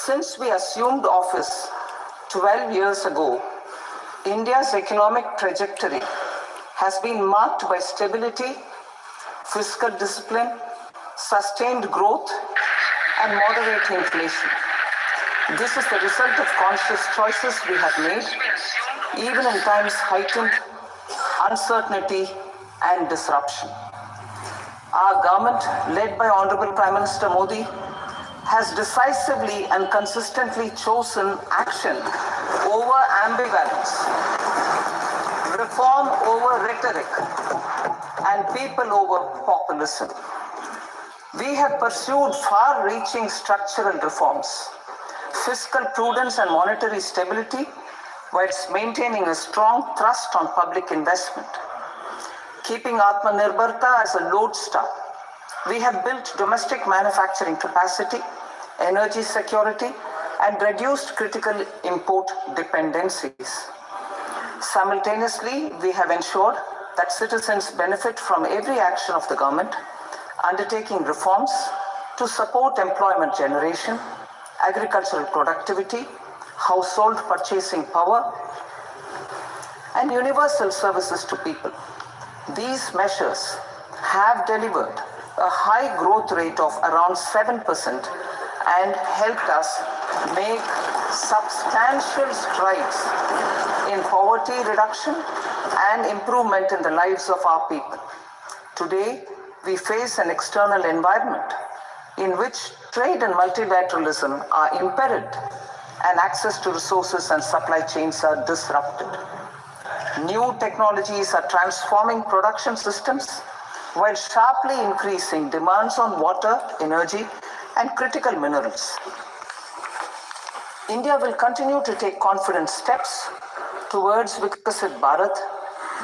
Since we assumed office 12 years ago, India's economic trajectory has been marked by stability, fiscal discipline, sustained growth, and moderate inflation. This is the result of conscious choices we have made, even in times heightened uncertainty and disruption. Our government, led by Honorable Prime Minister Modi, has decisively and consistently chosen action over ambivalence, reform over rhetoric, and people over populism. We have pursued far-reaching structural reforms, fiscal prudence and monetary stability, whilst maintaining a strong thrust on public investment. Keeping Atmanirbharta as a lodestar, we have built domestic manufacturing capacity, energy security, and reduced critical import dependencies. Simultaneously, we have ensured that citizens benefit from every action of the government, undertaking reforms to support employment generation, agricultural productivity, household purchasing power, and universal services to people. These measures have delivered a high growth rate of around 7% and helped us make substantial strides in poverty reduction and improvement in the lives of our people. Today, we face an external environment in which trade and multilateralism are impaired and access to resources and supply chains are disrupted. New technologies are transforming production systems while sharply increasing demands on water, energy, and critical minerals. India will continue to take confident steps towards Vikasit Bharat,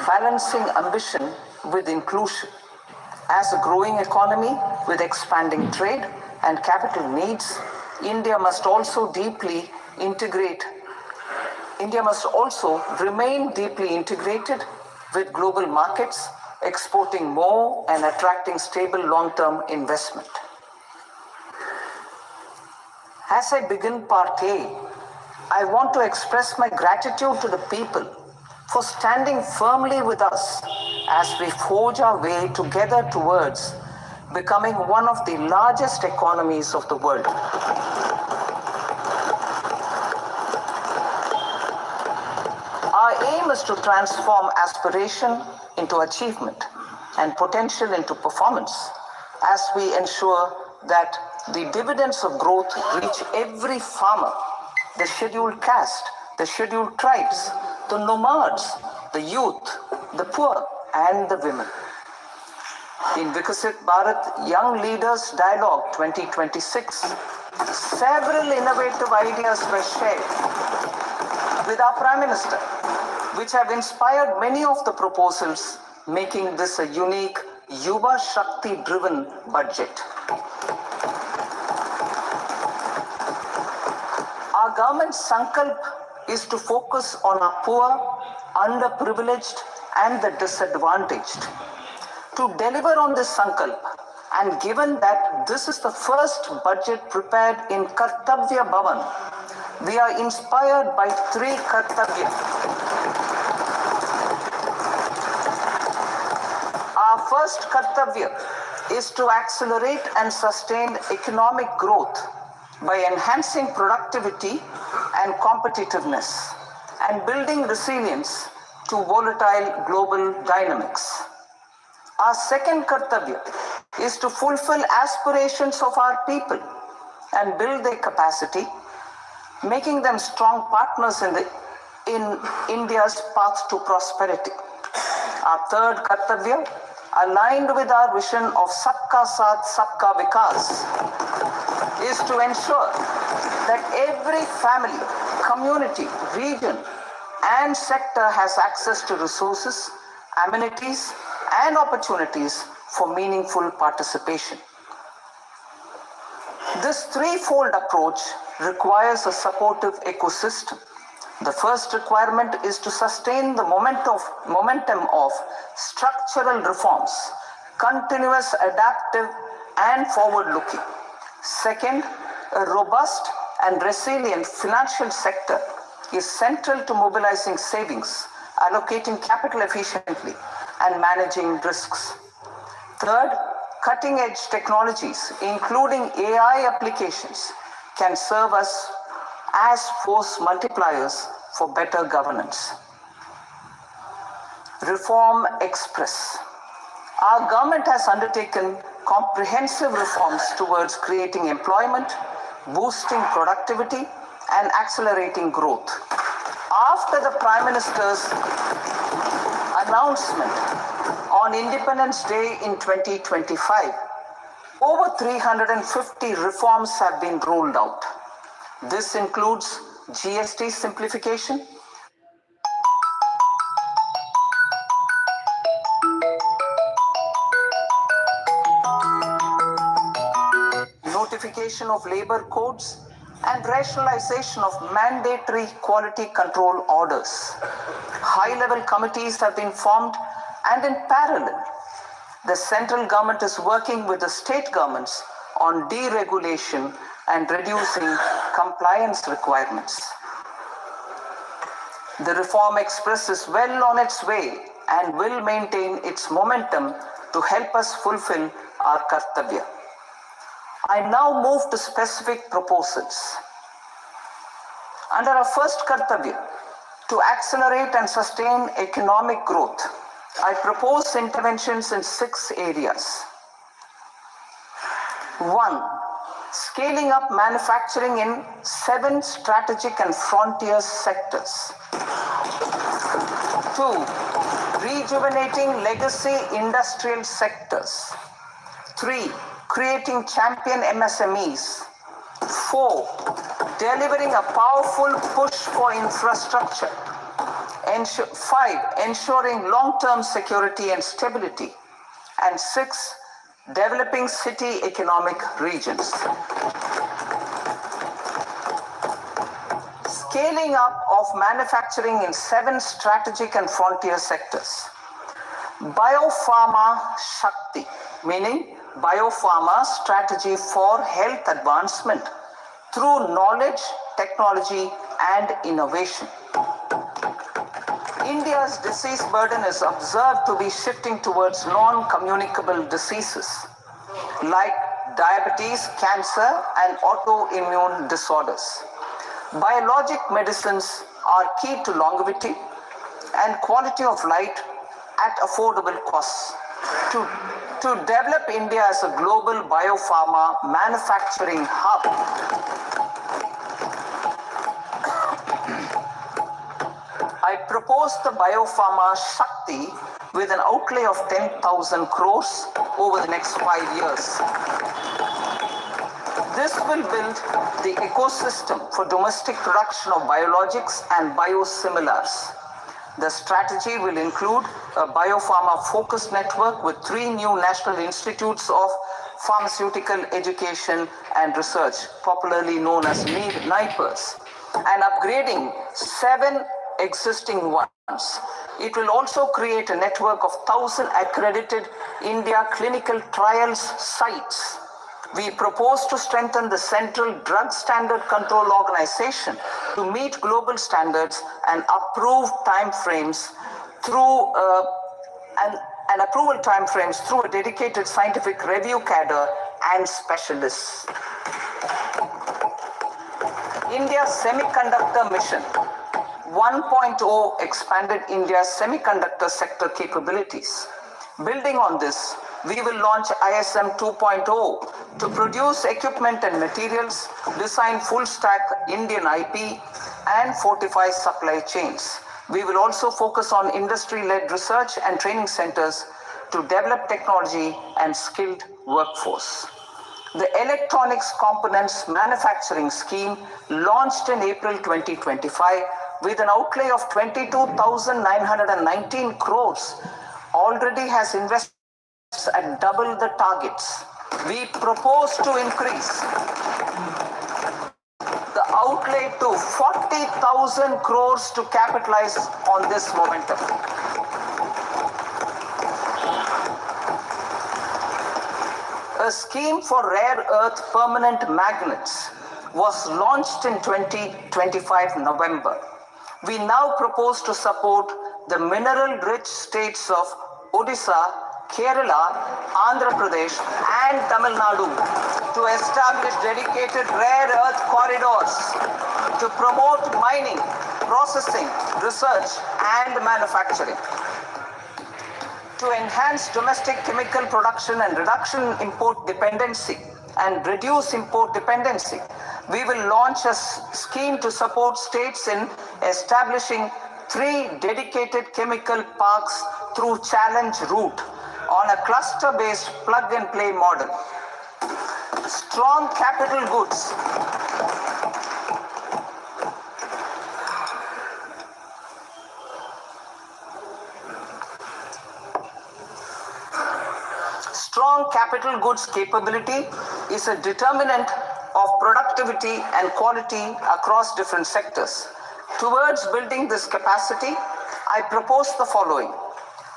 balancing ambition with inclusion. As a growing economy with expanding trade and capital needs, India must also remain deeply integrated with global markets, exporting more and attracting stable long-term investment. As I begin Part A, I want to express my gratitude to the people for standing firmly with us as we forge our way together towards becoming one of the largest economies of the world. Our aim is to transform aspiration into achievement and potential into performance as we ensure that the dividends of growth reach every farmer, the scheduled caste, the scheduled tribes, the nomads, the youth, the poor, and the women. In Vikasit Bharat Young Leaders Dialogue 2026, several innovative ideas were shared with our Prime Minister, which have inspired many of the proposals, making this a unique Yuva Shakti-driven budget. Our government's sankalp is to focus on our poor, underprivileged, and the disadvantaged. To deliver on this sankalp, and given that this is the first budget prepared in Kartavya Bhavan, we are inspired by three Kartavya. Our first Kartavya is to accelerate and sustain economic growth by enhancing productivity and competitiveness and building resilience to volatile global dynamics. Our second Kartavya is to fulfill aspirations of our people and build their capacity, making them strong partners in India's path to prosperity. Our third Kartavya, aligned with our vision of Sabka Saath, Sabka Vikas, is to ensure that every family, community, region, and sector has access to resources, amenities, and opportunities for meaningful participation. This threefold approach requires a supportive ecosystem. The first requirement is to sustain the momentum of structural reforms, continuous, adaptive, and forward-looking. Second, a robust and resilient financial sector is central to mobilizing savings, allocating capital efficiently, and managing risks. Third, cutting-edge technologies, including AI applications, can serve us as force multipliers for better governance. Reform Express. Our government has undertaken comprehensive reforms towards creating employment, boosting productivity, and accelerating growth. After the Prime Minister's announcement on Independence Day in 2025, over 350 reforms have been rolled out. This includes GST simplification, notification of labor codes, and rationalization of mandatory quality control orders. High-level committees have been formed, and in parallel, the central government is working with the state governments on deregulation and reducing compliance requirements. The Reform Express is well on its way and will maintain its momentum to help us fulfill our kartavya. I now move to specific proposals. Under our first kartavya, to accelerate and sustain economic growth, I propose interventions in 6 areas. 1. Scaling up manufacturing in 7 strategic and frontier sectors. 2. Rejuvenating legacy industrial sectors. 3. Creating champion MSMEs. 4. Delivering a powerful push for infrastructure. 5. Ensuring long-term security and stability. And 6. Developing city economic regions. Scaling up of manufacturing in 7 strategic and frontier sectors. Biopharma Shakti, meaning biopharma strategy for health advancement through knowledge, technology, and innovation. India's disease burden is observed to be shifting towards non-communicable diseases like diabetes, cancer, and autoimmune disorders. Biologic medicines are key to longevity and quality of life at affordable costs. To develop India as a global biopharma manufacturing hub, I propose the Biopharma Shakti with an outlay of 10,000 crores over the next 5 years. This will build the ecosystem for domestic production of biologics and biosimilars. The strategy will include a biopharma-focused network with 3 new national institutes of pharmaceutical education and research, popularly known as NIPERS, and upgrading 7 existing ones. It will also create a network of 1,000 accredited India clinical trials sites. We propose to strengthen the Central Drug Standard Control Organization to meet global standards and approve timeframes through approval timeframes through a dedicated scientific review cadre and specialists. India's Semiconductor Mission 1.0 expanded India's semiconductor sector capabilities. Building on this, we will launch ISM 2.0 to produce equipment and materials, design full-stack Indian IP, and fortify supply chains. We will also focus on industry-led research and training centers to develop technology and skilled workforce. The Electronics Components Manufacturing Scheme, launched in April 2025 with an outlay of 22,919 crores, already has invested at double the targets. We propose to increase the outlay to 40,000 crores to capitalize on this momentum. A scheme for rare earth permanent magnets was launched in 2025 November. We now propose to support the mineral-rich states of Odisha, Kerala, Andhra Pradesh and Tamil Nadu to establish dedicated rare earth corridors to promote mining, processing, research and manufacturing. To enhance domestic chemical production and reduction import dependency and reduce import dependency, we will launch a scheme to support states in establishing 3 dedicated chemical parks through challenge route on a cluster-based plug-and-play model. Strong capital goods. Strong capital goods capability is a determinant of productivity and quality across different sectors. Towards building this capacity, I propose the following.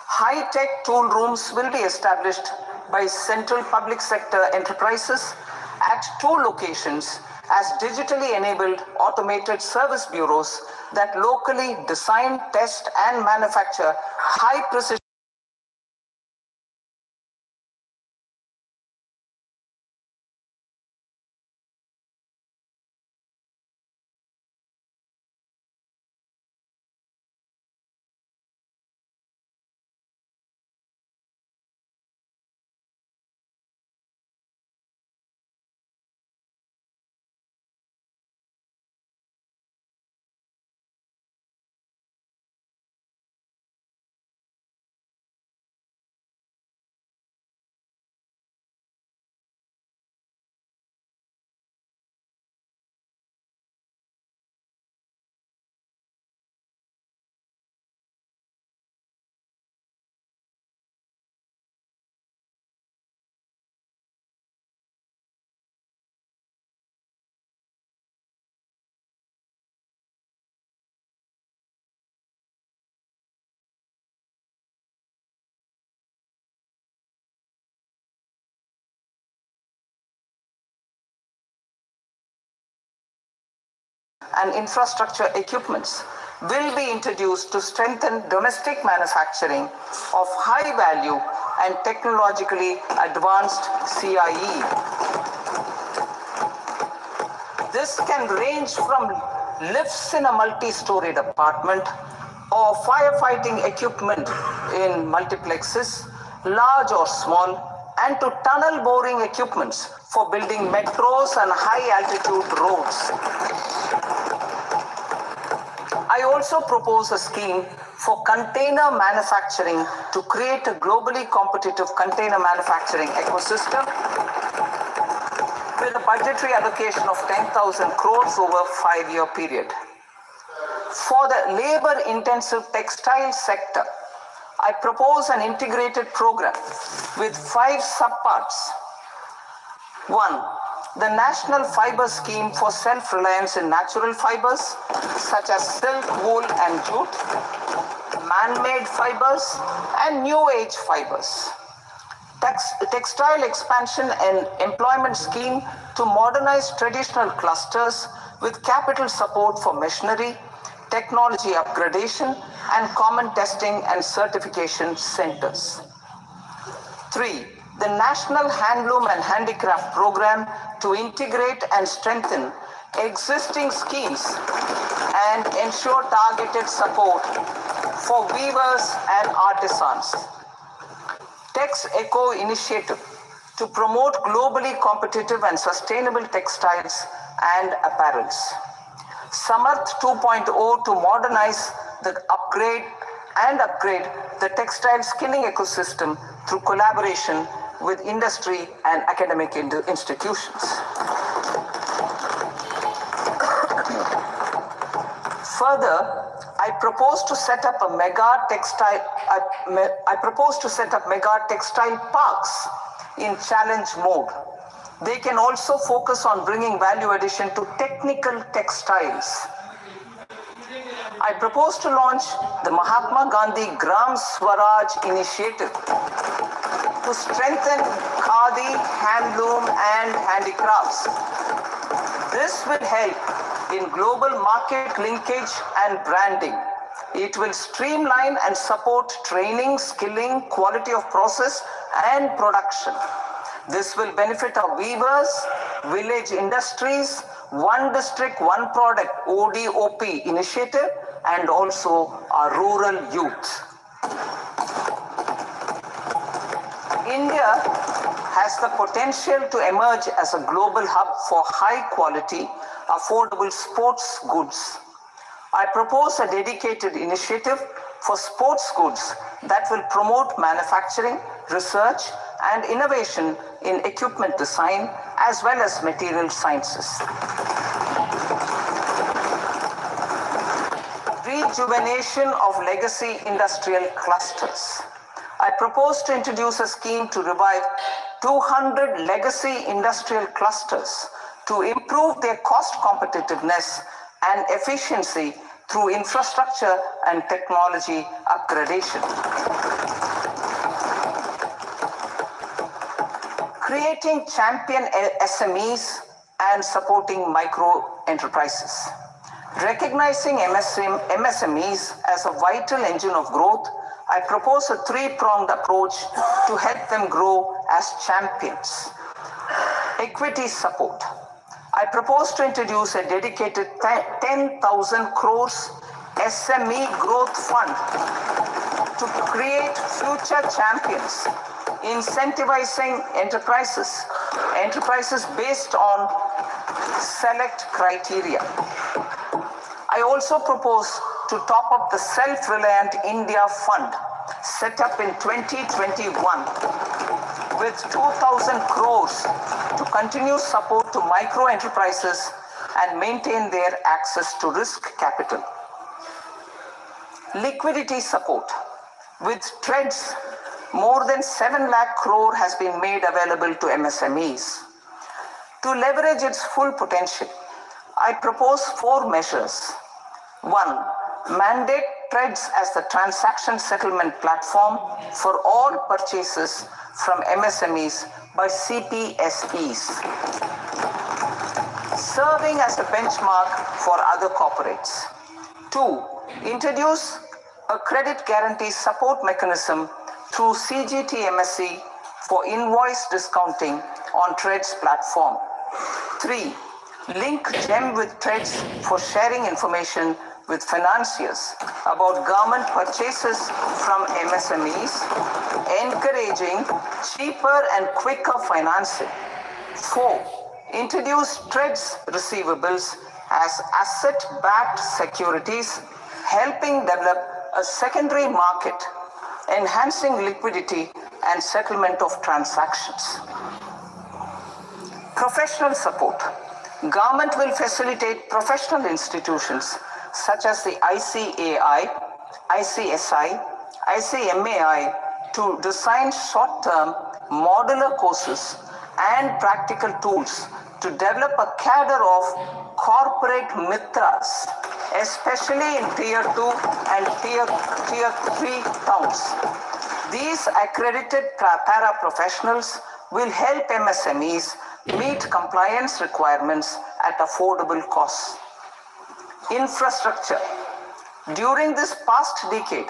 High-tech tool rooms will be established by central public sector enterprises at 2 locations as digitally enabled automated service bureaus that locally design, test and manufacture high-precision and infrastructure equipments will be introduced to strengthen domestic manufacturing of high value and technologically advanced CIE. This can range from lifts in a multi-storied apartment or firefighting equipment in multiplexes, large or small, and to tunnel boring equipments for building metros and high-altitude roads. I also propose a scheme for container manufacturing to create a globally competitive container manufacturing ecosystem with a budgetary allocation of 10,000 crores over a 5-year period. For the labor-intensive textile sector, I propose an integrated program with 5 subparts. 1. The National Fiber Scheme for Self-Reliance in Natural Fibers, such as silk, wool and jute, man-made fibers and new age fibers. Textile expansion and employment scheme to modernize traditional clusters with capital support for machinery, technology upgradation and common testing and certification centers. 3. The National Handloom and Handicraft Program to integrate and strengthen existing schemes and ensure targeted support for weavers and artisans. Tex Eco Initiative to promote globally competitive and sustainable textiles and apparels. Samarth 2.0 to modernize the upgrade the textile skilling ecosystem through collaboration with industry and academic institutions. Further, I propose to set up mega textile parks in challenge mode. They can also focus on bringing value addition to technical textiles. I propose to launch the Mahatma Gandhi Gram Swaraj initiative to strengthen khadi, handloom and handicrafts. This will help in global market linkage and branding. It will streamline and support training, skilling, quality of process and production. This will benefit our weavers, village industries, one district, one product ODOP initiative, and also our rural youth. India has the potential to emerge as a global hub for high quality, affordable sports goods. I propose a dedicated initiative for sports goods that will promote manufacturing, research, and innovation in equipment design as well as material sciences. Rejuvenation of legacy industrial clusters. I propose to introduce a scheme to revive 200 legacy industrial clusters to improve their cost competitiveness and efficiency through infrastructure and technology upgradation. Creating champion SMEs and supporting micro enterprises. Recognizing MSMEs as a vital engine of growth, I propose a three-pronged approach to help them grow as champions. Equity support. I propose to introduce a dedicated 10,000 crores SME growth fund to create future champions, incentivizing enterprises based on select criteria. I also propose to top up the Self-Reliant India Fund set up in 2021 with 2,000 crores to continue support to micro enterprises and maintain their access to risk capital. Liquidity support. With TREADS, more than 7 lakh crore has been made available to MSMEs. To leverage its full potential, I propose 4 measures. 1. Mandate TREADS as the transaction settlement platform for all purchases from MSMEs by CPSEs, serving as a benchmark for other corporates. 2. Introduce a credit guarantee support mechanism through CGTMSE for invoice discounting on TREADS platform. 3. Link GEM with TREADS for sharing information with financiers about government purchases from MSMEs, encouraging cheaper and quicker financing. 4. Introduce TREADS receivables as asset-backed securities, helping develop a secondary market, enhancing liquidity and settlement of transactions. Professional support. Government will facilitate professional institutions such as the ICAI, ICSI, ICMAI to design short-term modular courses and practical tools to develop a cadre of corporate mitras, especially in Tier 2 and Tier 3 towns. These accredited para-professionals will help MSMEs meet compliance requirements at affordable costs. Infrastructure. During this past decade,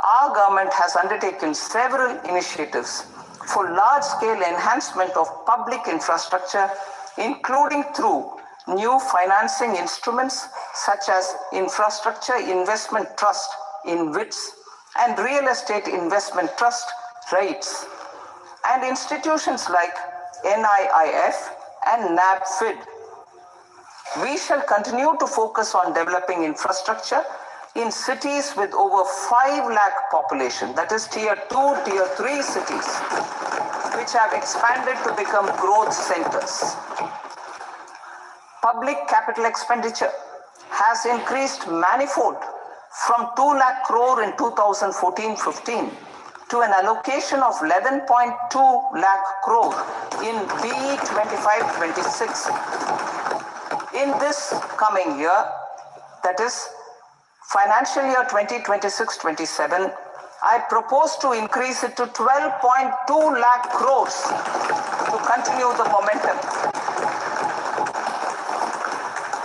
our government has undertaken several initiatives for large-scale enhancement of public infrastructure, including through new financing instruments such as Infrastructure Investment Trust (InvITs) and Real Estate Investment Trust (REITs), and institutions like NIIF and NABFID. We shall continue to focus on developing infrastructure in cities with over 5 lakh population, that is Tier 2, Tier 3 cities, which have expanded to become growth centers. Public capital expenditure has increased manifold from 2 lakh crore in 2014-15 to an allocation of 11.2 lakh crore in BE 25-26. In this coming year, that is financial year 2026-27, I propose to increase it to 12.2 lakh crores to continue the momentum.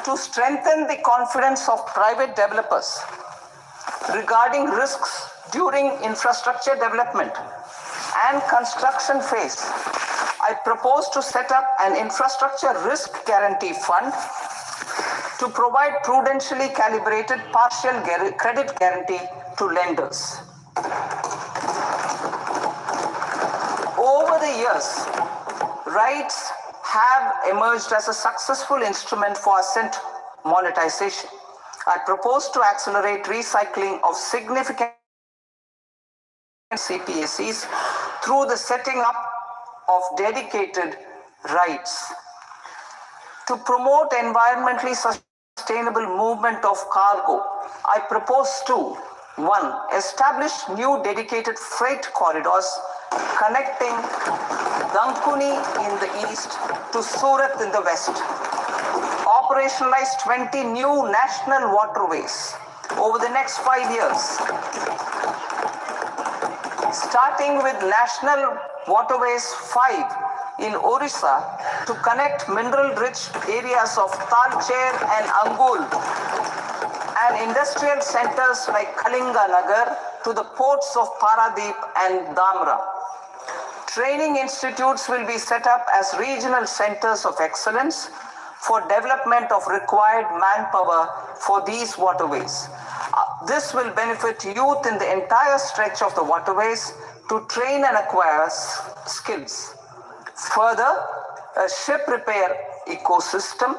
to strengthen the confidence of private developers regarding risks during infrastructure development and construction phase, I propose to set up an infrastructure risk guarantee fund to provide prudentially calibrated partial credit guarantee to lenders. Over the years, RITES have emerged as a successful instrument for asset monetization. I propose to accelerate recycling of significant CPSEs through the setting up of dedicated RITES. To promote environmentally sustainable movement of cargo, I propose to 1. Establish new dedicated freight corridors connecting Dankuni in the east to Surat in the west. Operationalize 20 new national waterways over the next 5 years. Starting with National Waterways 5 in Orissa to connect mineral-rich areas of Talcher and Angul and industrial centers like Kalinga Nagar to the ports of Paradip and Dhamra. Training institutes will be set up as regional centers of excellence for development of required manpower for these waterways. This will benefit youth in the entire stretch of the waterways to train and acquire skills. Further, a ship repair ecosystem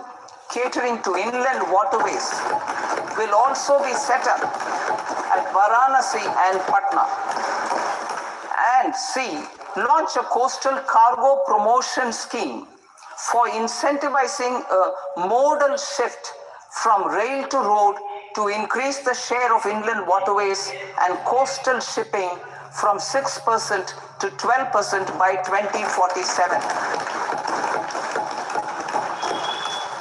catering to inland waterways will also be set up at Varanasi and Patna. And C. Launch a coastal cargo promotion scheme for incentivizing a modal shift from rail to road to increase the share of inland waterways and coastal shipping from 6% to 12% by 2047.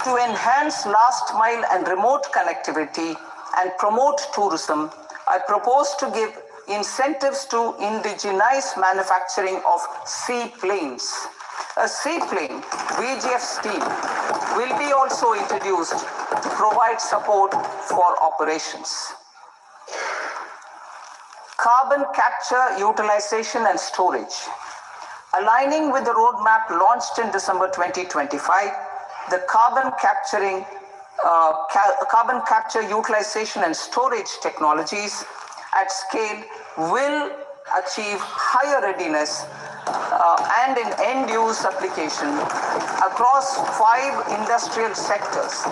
To enhance last mile and remote connectivity and promote tourism, I propose to give incentives to indigenize manufacturing of seaplanes. A seaplane, VGF steam, will be also introduced to provide support for operations. Carbon capture, utilization and storage. Aligning with the roadmap launched in December 2025, the carbon capture, utilization and storage technologies at scale will achieve higher readiness and in end-use application across 5 industrial sectors,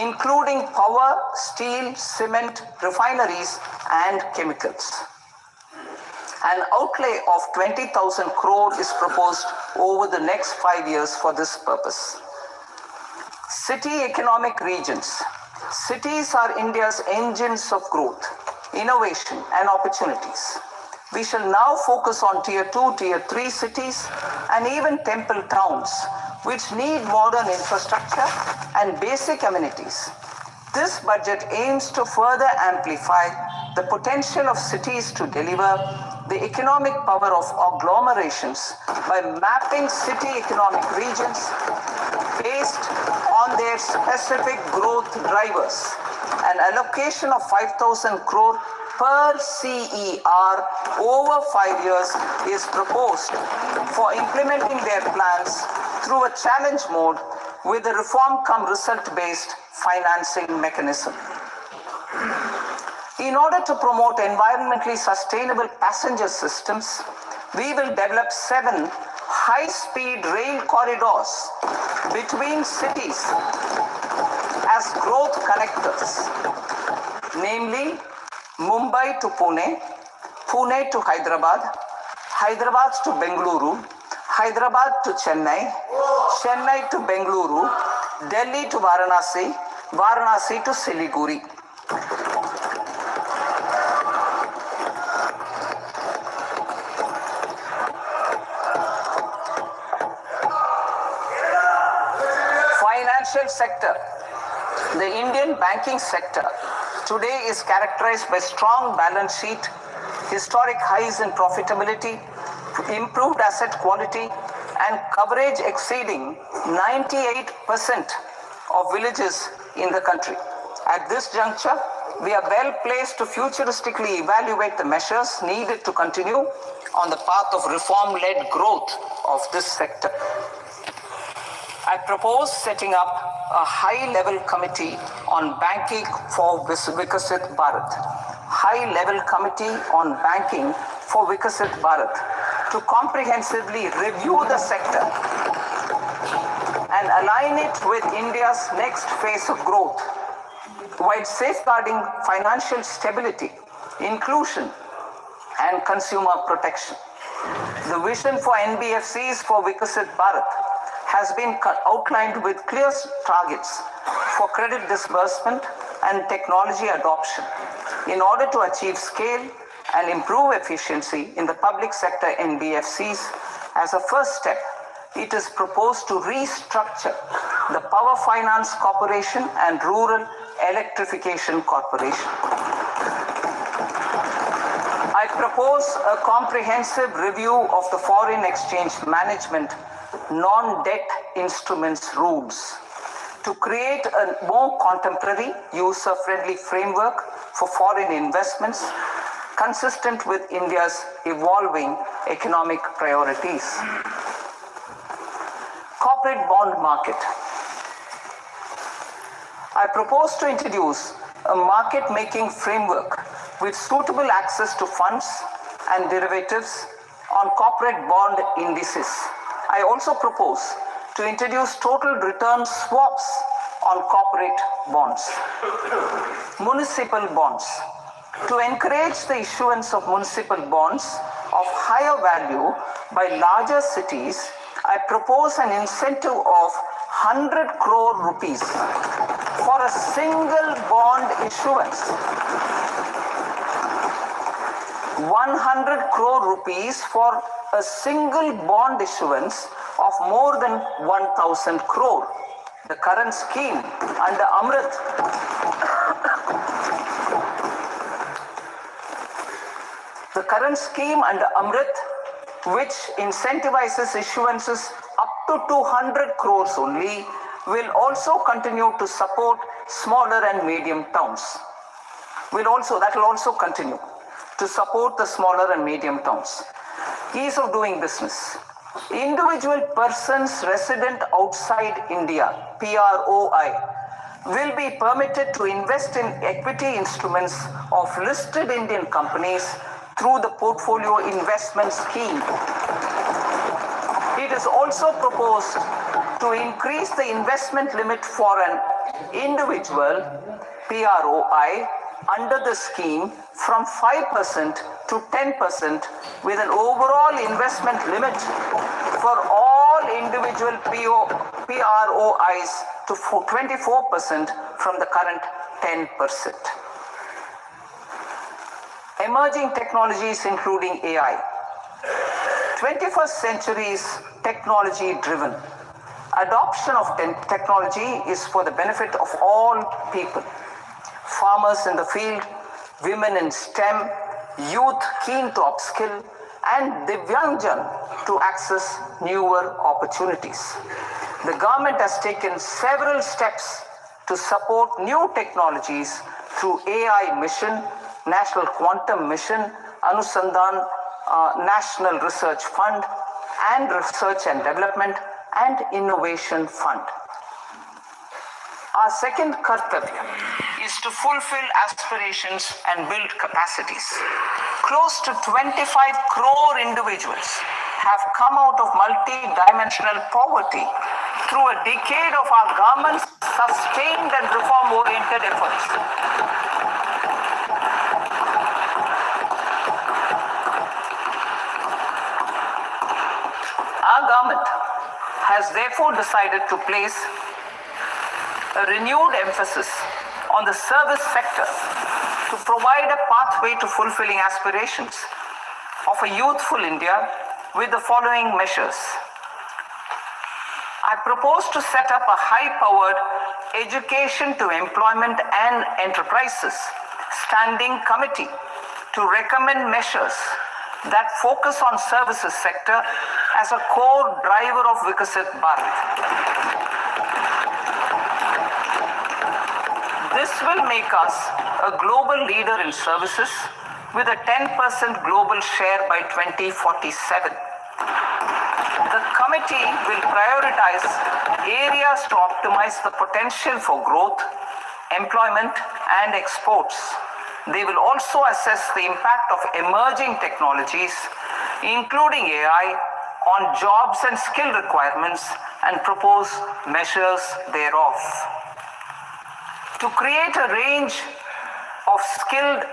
including power, steel, cement, refineries, and chemicals. An outlay of 20,000 crore is proposed over the next 5 years for this purpose. City economic regions. Cities are India's engines of growth, innovation, and opportunities. We shall now focus on Tier 2, Tier 3 cities, and even temple towns, which need modern infrastructure and basic amenities. This budget aims to further amplify the potential of cities to deliver the economic power of agglomerations by mapping city economic regions based on their specific growth drivers. An allocation of 5,000 crore per CER over 5 years is proposed for implementing their plans through a challenge mode with a reform-cum-result-based financing mechanism. In order to promote environmentally sustainable passenger systems, we will develop 7 high-speed rail corridors between cities as growth connectors, namely Mumbai to Pune, Pune to Hyderabad, Hyderabad to Bengaluru, Hyderabad to Chennai, Chennai to Bengaluru, Delhi to Varanasi, Varanasi to Siliguri. Financial sector. The Indian banking sector today is characterized by strong balance sheet, historic highs in profitability, improved asset quality, and coverage exceeding 98% of villages in the country. At this juncture, we are well placed to futuristically evaluate the measures needed to continue on the path of reform-led growth of this sector. I propose setting up a high-level committee on banking for Vikasit Bharat. High-level committee on banking for Vikasit Bharat to comprehensively review the sector and align it with India's next phase of growth, while safeguarding financial stability, inclusion, and consumer protection. The vision for NBFCs for Vikasit Bharat has been outlined with clear targets for credit disbursement and technology adoption in order to achieve scale and improve efficiency in the public sector NBFCs. As a first step, it is proposed to restructure the Power Finance Corporation and Rural Electrification Corporation. I propose a comprehensive review of the foreign exchange management non-debt instruments rules to create a more contemporary, user-friendly framework for foreign investments consistent with India's evolving economic priorities. Corporate bond market. I propose to introduce a market-making framework with suitable access to funds and derivatives on corporate bond indices. I also propose to introduce total return swaps on corporate bonds. Municipal bonds. To encourage the issuance of municipal bonds of higher value by larger cities, I propose an incentive of 100 crore rupees for a single bond issuance. 100 crore rupees for a single bond issuance of more than 1,000 crore. The current scheme under Amrit which incentivizes issuances up to 200 crores only, will also continue to support smaller and medium towns. That will also continue to support the smaller and medium towns. Ease of doing business. Individual persons resident outside India, PROI, will be permitted to invest in equity instruments of listed Indian companies through the portfolio investment scheme. It is also proposed to increase the investment limit for an individual PROI under the scheme from 5% to 10%, with an overall investment limit for all individual PROIs to 24% from the current 10%. Emerging technologies including AI. 21st century is technology driven. Adoption of technology is for the benefit of all people. Farmers in the field, women in STEM, youth keen to upskill, and Divyangjan to access newer opportunities. The government has taken several steps to support new technologies through AI mission, National Quantum Mission, Anusandhan National Research Fund, and Research and Development and Innovation Fund. Our second kartavya is to fulfill aspirations and build capacities. Close to 25 crore individuals have come out of multi-dimensional poverty through a decade of our government's sustained and reform-oriented efforts. Our government has therefore decided to place a renewed emphasis on the service sector to provide a pathway to fulfilling aspirations of a youthful India with the following measures. I propose to set up a high-powered education to employment and enterprises standing committee to recommend measures that focus on services sector as a core driver of Vikasit Bharat. This will make us a global leader in services with a 10% global share by 2047. The committee will prioritize areas to optimize the potential for growth, employment, and exports. They will also assess the impact of emerging technologies, including AI, on jobs and skill requirements and propose measures thereof. To create a range of skilled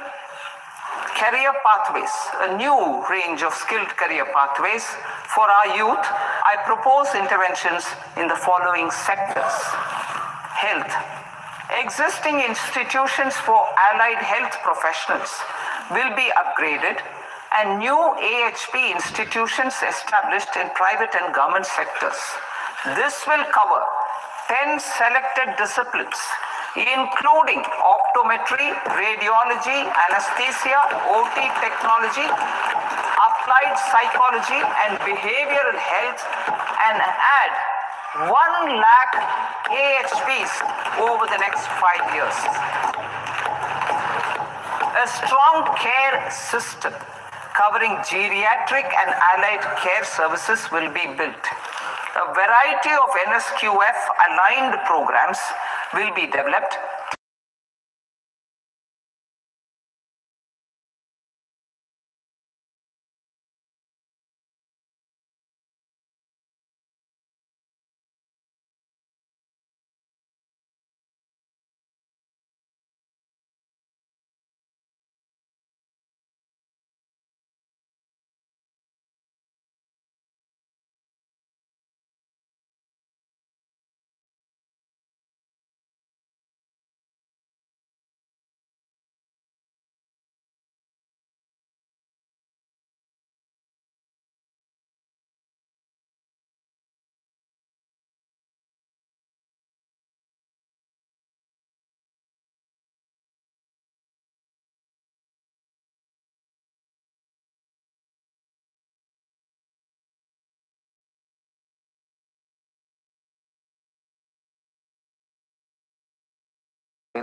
career pathways, a new range of skilled career pathways for our youth, I propose interventions in the following sectors. Health. Existing institutions for allied health professionals will be upgraded and new AHP institutions established in private and government sectors. This will cover 10 selected disciplines, including optometry, radiology, anesthesia, OT technology, applied psychology, and behavioral health, and add 1 lakh AHPs over the next 5 years. A strong care system covering geriatric and allied care services will be built. A variety of NSQF aligned programs will be developed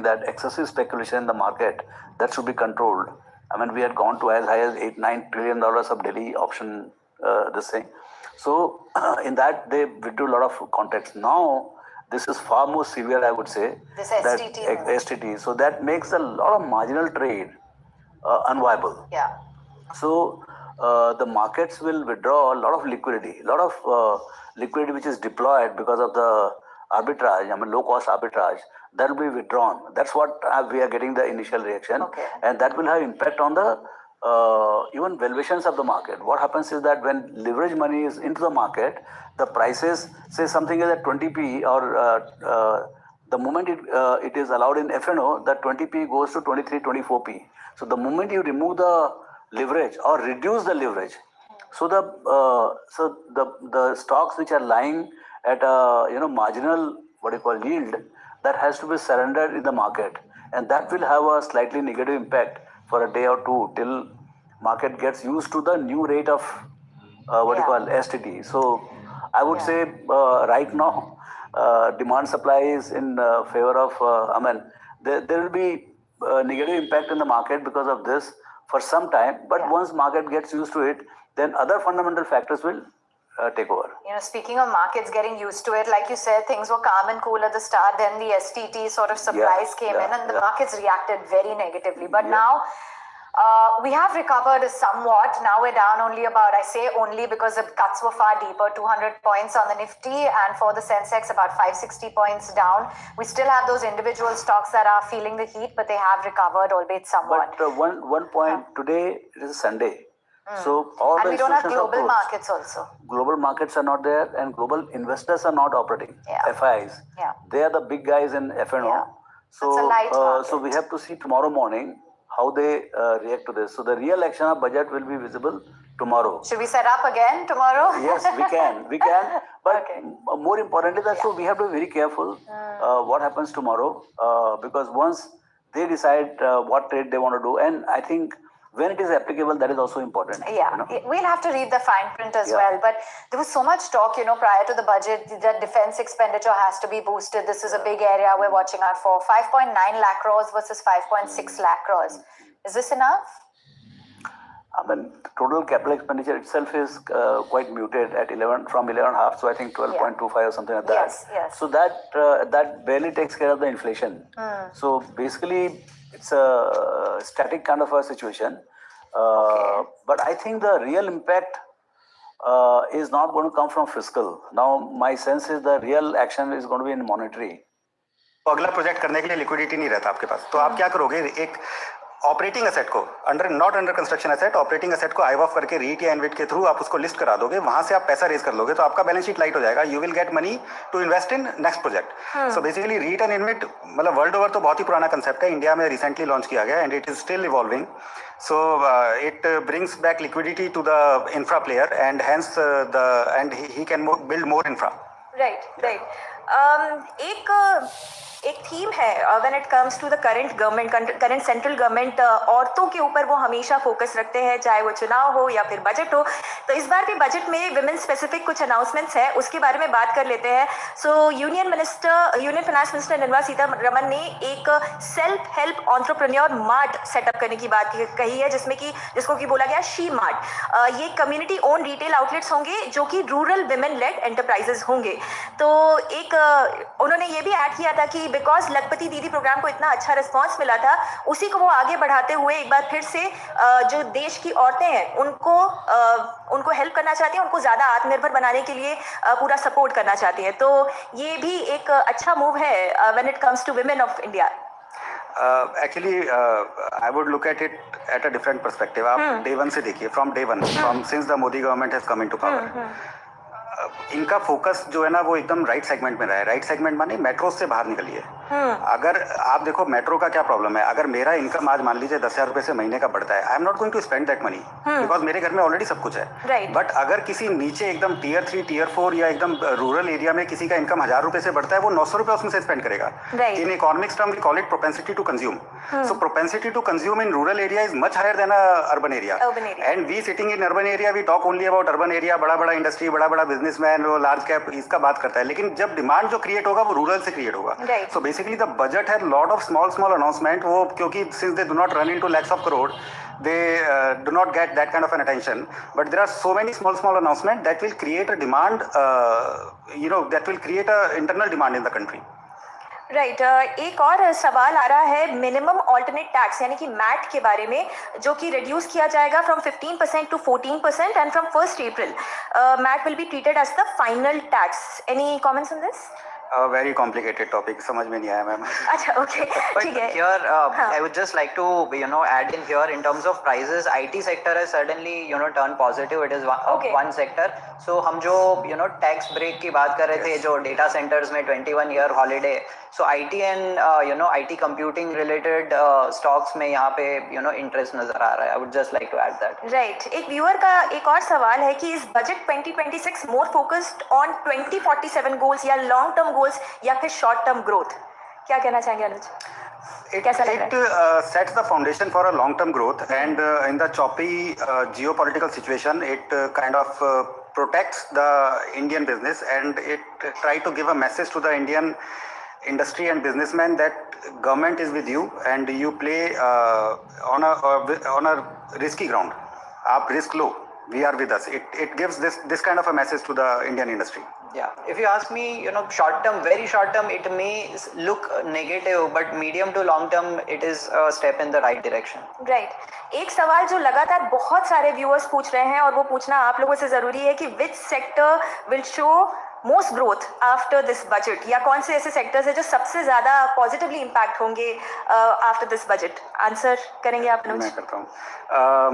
that excessive speculation in the market that should be controlled. I mean, we had gone to as high as $8-9 trillion of daily option this thing. So in that they withdrew a lot of contracts. Now this is far more severe, I would say. This STT. STT. So that makes a lot of marginal trade unviable. Yeah. So the markets will withdraw a lot of liquidity, which is deployed because of the arbitrage, I mean low cost arbitrage, that will be withdrawn. That's what we are getting the initial reaction. Okay. And that will have impact on the even valuations of the market. What happens is that when leverage money is into the market, the prices, say something is at 20p or the moment it is allowed in FNO, that 20p goes to 23, 24p. So the moment you remove the leverage or reduce the leverage, so the stocks which are lying at a marginal yield, that has to be surrendered in the market, and that will have a slightly negative impact for a day or two till market gets used to the new rate of STT. So I would say right now demand supply is in favor of there will be negative impact in the market because of this for some time, but once market gets used to it, then other fundamental factors will take over. Speaking of markets getting used to it, like you said, things were calm and cool at the start, then the STT sort of supplies came in and the markets reacted very negatively. But now we have recovered somewhat. Now we're down only about, I say only because the cuts were far deeper, 200 points on the Nifty, and for the Sensex about 560 points down. We still have those individual stocks that are feeling the heat, but they have recovered, albeit somewhat. But one point, today it is Sunday. So all and the we don't have institutions global markets also. Global markets are not there, and global investors are not operating. FIs. Yeah. They are the big guys in FNO. Yeah. So it's a light market. So we have to see tomorrow morning how they react to this. So the real action of budget will be visible tomorrow. Should we set up again tomorrow? Yes, we can. But more importantly, that's so we have to be very careful what happens tomorrow because once they decide what trade they want to do, and I think when it is applicable, that is also important. Yeah, you know? we'll have to read the fine print as Yeah. well. But there was so much talk, prior to the budget, that defense expenditure has to be boosted. This is a big area we're watching out for. 5.9 lakh crores versus 5.6 lakh crores. Is this enough? I mean, total capital expenditure itself is quite muted at 11.5, so I think 12.25 or something like that. Yes. So that barely takes care of the inflation. So basically, it's a static kind of a situation. But I think the real impact is not going to come from fiscal. Now, my sense is the real action is going to be in monetary. तो अगला project करने के लिए liquidity नहीं रहता आपके पास, तो आप क्या करोगे? एक ऑपरेटिंग एसेट को not under construction asset, operating asset को आईवॉफ करके रीट या इन्वेट के थ्रू आप उसको लिस्ट करा दोगे, वहां से आप पैसा रेज कर लोगे, तो आपका बैलेंस शीट लाइट हो जाएगा. You will get money to invest in next project. So basically REIT and InvIT मतलब वर्ल्ड ओवर तो बहुत ही पुराना कंसेप्ट है, इंडिया में रिसेंटली लॉन्च किया गया and it is still evolving. So it brings back liquidity to the infra player and hence he can build more infra. Right. एक theme है when it comes to the current central government, औरतों के ऊपर वो हमेशा focus रखते हैं, चाहे वो चुनाव हो या फिर बजट हो. तो इस बार भी बजट में विमेन स्पेसिफिक कुछ अनाउंसमेंट्स हैं, उसके बारे में बात कर लेते हैं. सो union finance minister Nirmala Sitharaman ने एक self help entrepreneur mart setup करने की बात कही है, जिसको कि बोला गया शी मार्ट. ये कम्युनिटी ओन रिटेल आउटलेट्स होंगे जो कि रूरल विमेन लेड एंटरप्राइजेस होंगे. तो एक उन्होंने ये भी ऐड किया था कि बिकॉज लखपति दीदी प्रोग्राम को इतना अच्छा रिस्पॉन्स मिला था, उसी को वो आगे बढ़ाते हुए एक बार फिर से जो देश की औरतें हैं उनको हेल्प करना चाहती हैं, उनको ज़्यादा आत्मनिर्भर बनाने के लिए पूरा सपोर्ट करना चाहती हैं. तो ये भी एक अच्छा मूव है when it comes to women of India. Actually, I would look at it at a different perspective. आप day one से देखिए, from day one, since the Modi government has come into power. इनका focus जो है ना वो एकदम right segment में रहा है. राइट सेगमेंट माने मेट्रो से बाहर निकलिए. अगर आप देखो मेट्रो का क्या प्रॉब्लम है, अगर मेरा इनकम आज मान लीजिए 10,000 रुपए से महीने का बढ़ता है, I am not going to spend that money because मेरे घर में ऑलरेडी सब कुछ है. बट अगर किसी नीचे एकदम टियर 3 टियर 4 या एकदम रूरल एरिया में किसी का इनकम 1,000 रुपए से बढ़ता है, वो 900 रुपए उसमें से स्पेंड करेगा. In economics term we call it propensity to consume. So propensity to consume in rural area is much higher than urban area. And we sitting in urban area we talk only about urban area, बड़ा बड़ा industry, बड़ा बड़ा businessman, large cap, इसका बात करता है. लेकिन जब डिमांड जो क्रिएट होगा वो रूरल से क्रिएट होगा. So basically the budget has lot of small announcement. वो क्योंकि since they do not run into lakhs of crore, they do not get that kind of an attention, but there are so many small announcements that will create a demand, that will create a internal demand in the country. Right. एक और सवाल आ रहा है minimum alternate tax यानी कि mat के बारे में, जो कि रिड्यूस किया जाएगा from 15% to 14% and from 1 April MAT will be treated as the final tax. Any comments on this? Very complicated topic, समझ में नहीं आया मैम. अच्छा, ओके, ठीक है. Here I would just like to add in here in terms of prices. IT sector has certainly turned positive. It is one sector. So हम जो tax break की बात कर रहे थे, जो data centers में 21 year holiday. So IT and IT computing related stocks में यहाँ पे interest नजर आ रहा है. I would just like to add that. Right. एक व्यूअर का एक और सवाल है कि इस budget 2026 more focused on 2047 goals या लॉन्ग टर्म गोल्स या फिर शॉर्ट टर्म ग्रोथ? क्या कहना चाहेंगे अनुज? It sets the foundation for a long-term growth, and in the choppy geopolitical situation, it kind of protects the Indian business, and it try to give a message to the Indian industry and businessmen that government is with you and you play on a risky ground. आप risk low, we are with us. It gives this kind of a message to the Indian industry. Yeah, if you ask me, short term, very short term, it may look negative, but medium to long term, it is a step in the right direction. Right. एक सवाल जो लगातार बहुत सारे viewers पूछ रहे हैं और वो पूछना आप लोगों से जरूरी है कि which sector will show most growth after this budget, या कौन से ऐसे सेक्टर्स है जो सबसे ज्यादा पॉजिटिवली इम्पैक्ट होंगे आफ्टर दिस बजट? आंसर करेंगे आप? मैं करता हूँ.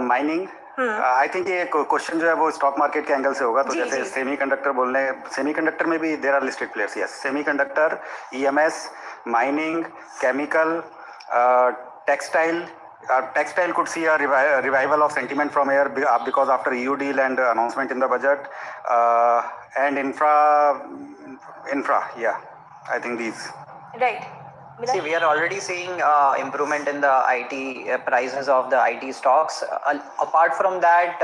माइनिंग. आई थिंक ये क्वेश्चन जो है वो स्टॉक मार्केट के एंगल से होगा. तो जैसे सेमीकंडक्टर में भी there are listed players. Yes, semiconductor, EMS, mining, chemical, textile. Textile could see a revival of sentiment from here because after EU deal and announcement in the budget, and infra, yeah, I think these. Right. See, we are already seeing improvement in the IT prices of the IT stocks. Apart from that,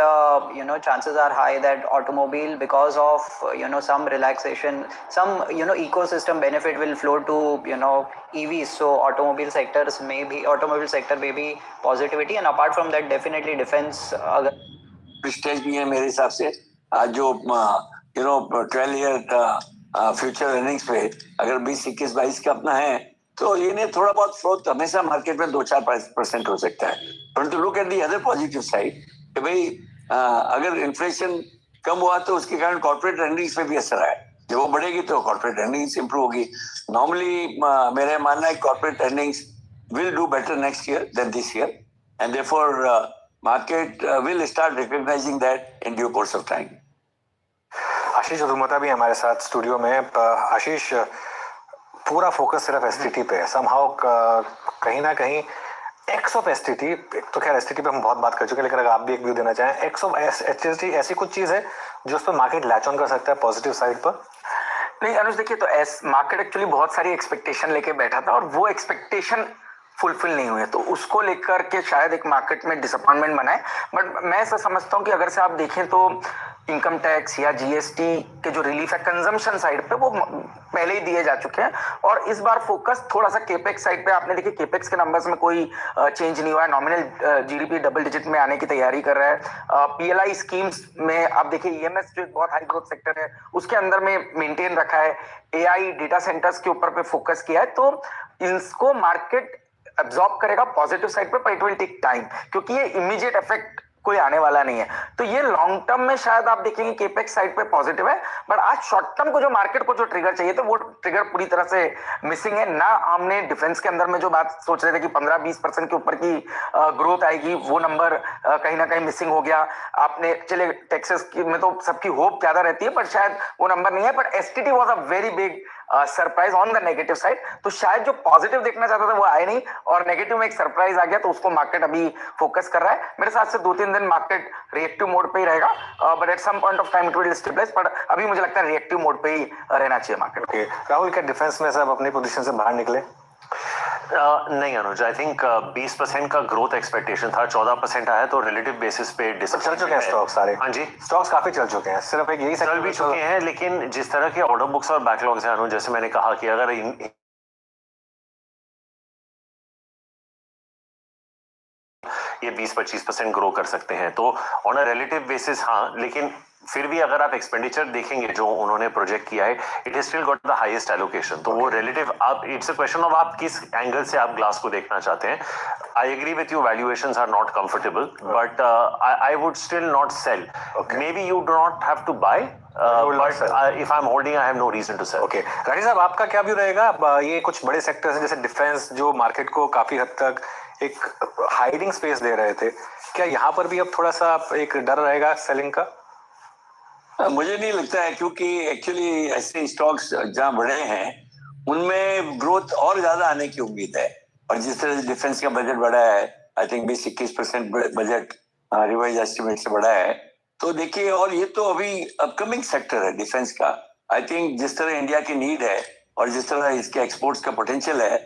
chances are high that automobile, because of some relaxation, some ecosystem benefit will flow to EVs. So automobile sector may be positivity, and apart from that, definitely defense. Stage भी है मेरे हिसाब से आज जो 12 year future earnings पे अगर 20, 21, 22 का अपना है तो ये नहीं थोड़ा बहुत फ्लोट हमेशा मार्केट में 2-4% हो सकता है, परंतु look at the other positive side कि भाई अगर इन्फ्लेशन कम हुआ तो उसके कारण कॉर्पोरेट अर्निंग्स पे भी असर आया, जब वो बढ़ेगी तो कॉर्पोरेट अर्निंग्स इंप्रूव होगी। नॉर्मली मेरा मानना है corporate earnings will do better next year than this year, and therefore market will start recognizing that in due course of time. आशीष उधुमता भी हमारे साथ स्टूडियो में। आशीष, पूरा फोकस सिर्फ एसटीटी पे है समहाउ, कहीं ना कहीं एक्स ऑफ एसटीटी, तो खैर एसटीटी पे हम बहुत बात कर चुके हैं, लेकिन अगर आप भी एक व्यू देना चाहें, एक्स ऑफ एसटीटी ऐसी कुछ चीज है जो उस पर मार्केट लैच ऑन कर सकता है पॉजिटिव साइड पर? नहीं अनुज, देखिए तो मार्केट एक्चुअली बहुत सारी एक्सपेक्टेशन लेके बैठा था और वो एक्सपेक्टेशन फुलफिल नहीं हुए, तो उसको लेकर के शायद एक मार्केट में डिसअपॉइंटमेंट बना है। बट मैं ऐसा समझता हूँ कि अगर से आप देखें तो इनकम टैक्स या जीएसटी के जो रिलीफ है कंजम्पशन साइड पे वो पहले ही दिए जा चुके हैं, और इस बार फोकस थोड़ा सा केपेक्स साइड पे। आपने देखिए केपेक्स के नंबर्स में कोई चेंज नहीं हुआ है, नॉमिनल जीडीपी डबल डिजिट में आने की तैयारी कर रहा है। पीएलआई स्कीम्स में आप देखिए ईएमएस जो बहुत हाई ग्रोथ सेक्टर है उसके अंदर में मेंटेन रखा है, एआई डेटा सेंटर्स के ऊपर पे फोकस किया है, तो इसको मार्केट एब्जॉर्ब करेगा पॉजिटिव साइड पे, पर इट विल टेक टाइम, क्योंकि ये इमीडिएट इफेक्ट कोई आने वाला नहीं है। तो ये लॉन्ग टर्म में शायद आप देखेंगे केपेक्स साइड पे पॉजिटिव है, बट आज शॉर्ट टर्म को जो मार्केट को जो ट्रिगर चाहिए तो वो ट्रिगर पूरी तरह से मिसिंग है ना। हमने डिफेंस के अंदर में जो बात सोच रहे थे कि 15-20% के ऊपर की ग्रोथ आएगी, वो नंबर कहीं ना कहीं मिसिंग हो गया। आपने चले टेक्सास में तो सबकी होप ज्यादा रहती है, बट शायद वो नंबर नहीं है। But STT was a very big surprise on the negative side, तो शायद जो पॉजिटिव देखना चाहता था वो आया नहीं, और नेगेटिव में एक सरप्राइज आ गया, तो उसको मार्केट अभी फोकस कर रहा है। मेरे साथ से 2-3 दिन मार्केट रिएक्टिव मोड पे ही रहेगा, but at some point of time it will stabilise, पर अभी मुझे लगता है रिएक्टिव मोड पे ही रहना चाहिए मार्केट। राहुल, क्या डिफेंस में सब अपनी पोजीशन से बाहर निकले? नहीं अनुज, आई थिंक 20% का ग्रोथ एक्सपेक्टेशन था, 14% आया, तो रिलेटिव बेसिस पे चल चुके हैं स्टॉक सारे। हाँ जी, स्टॉक्स काफी चल चुके हैं, सिर्फ एक यही चल भी चुके हैं, लेकिन जिस तरह के ऑर्डर बुक्स और बैकलॉग्स हैं अनुज, जैसे मैंने कहा कि अगर ये 20-25% ग्रो कर सकते हैं तो ऑन अ रिलेटिव बेसिस हाँ, लेकिन फिर भी अगर आप एक्सपेंडिचर देखेंगे जो उन्होंने प्रोजेक्ट किया है, it is still got the highest allocation. तो वो रिलेटिव, आप इट्स अ क्वेश्चन ऑफ आप किस एंगल से आप ग्लास को देखना चाहते हैं। I agree with you, valuations are not comfortable, but I would still not sell. May be you do not have to buy, but if I am holding I have no reason to sell. Okay, Rathi साहब, आपका क्या view रहेगा? ये कुछ बड़े sectors हैं जैसे defence जो मार्केट को काफी हद तक एक हाइडिंग स्पेस दे रहे थे, क्या यहाँ पर भी अब थोड़ा सा एक डर रहेगा सेलिंग का? मुझे नहीं लगता है, क्योंकि एक्चुअली ऐसे स्टॉक्स जहां बढ़े हैं उनमें ग्रोथ और ज्यादा आने की उम्मीद है, और जिस तरह से डिफेंस का बजट बढ़ा है, I think 20-21% budget revise estimate से बढ़ा है, तो देखिए, और ये तो अभी अपकमिंग सेक्टर है डिफेंस का। आई थिंक जिस तरह इंडिया की नीड है और जिस तरह इसके एक्सपोर्ट्स का पोटेंशियल है,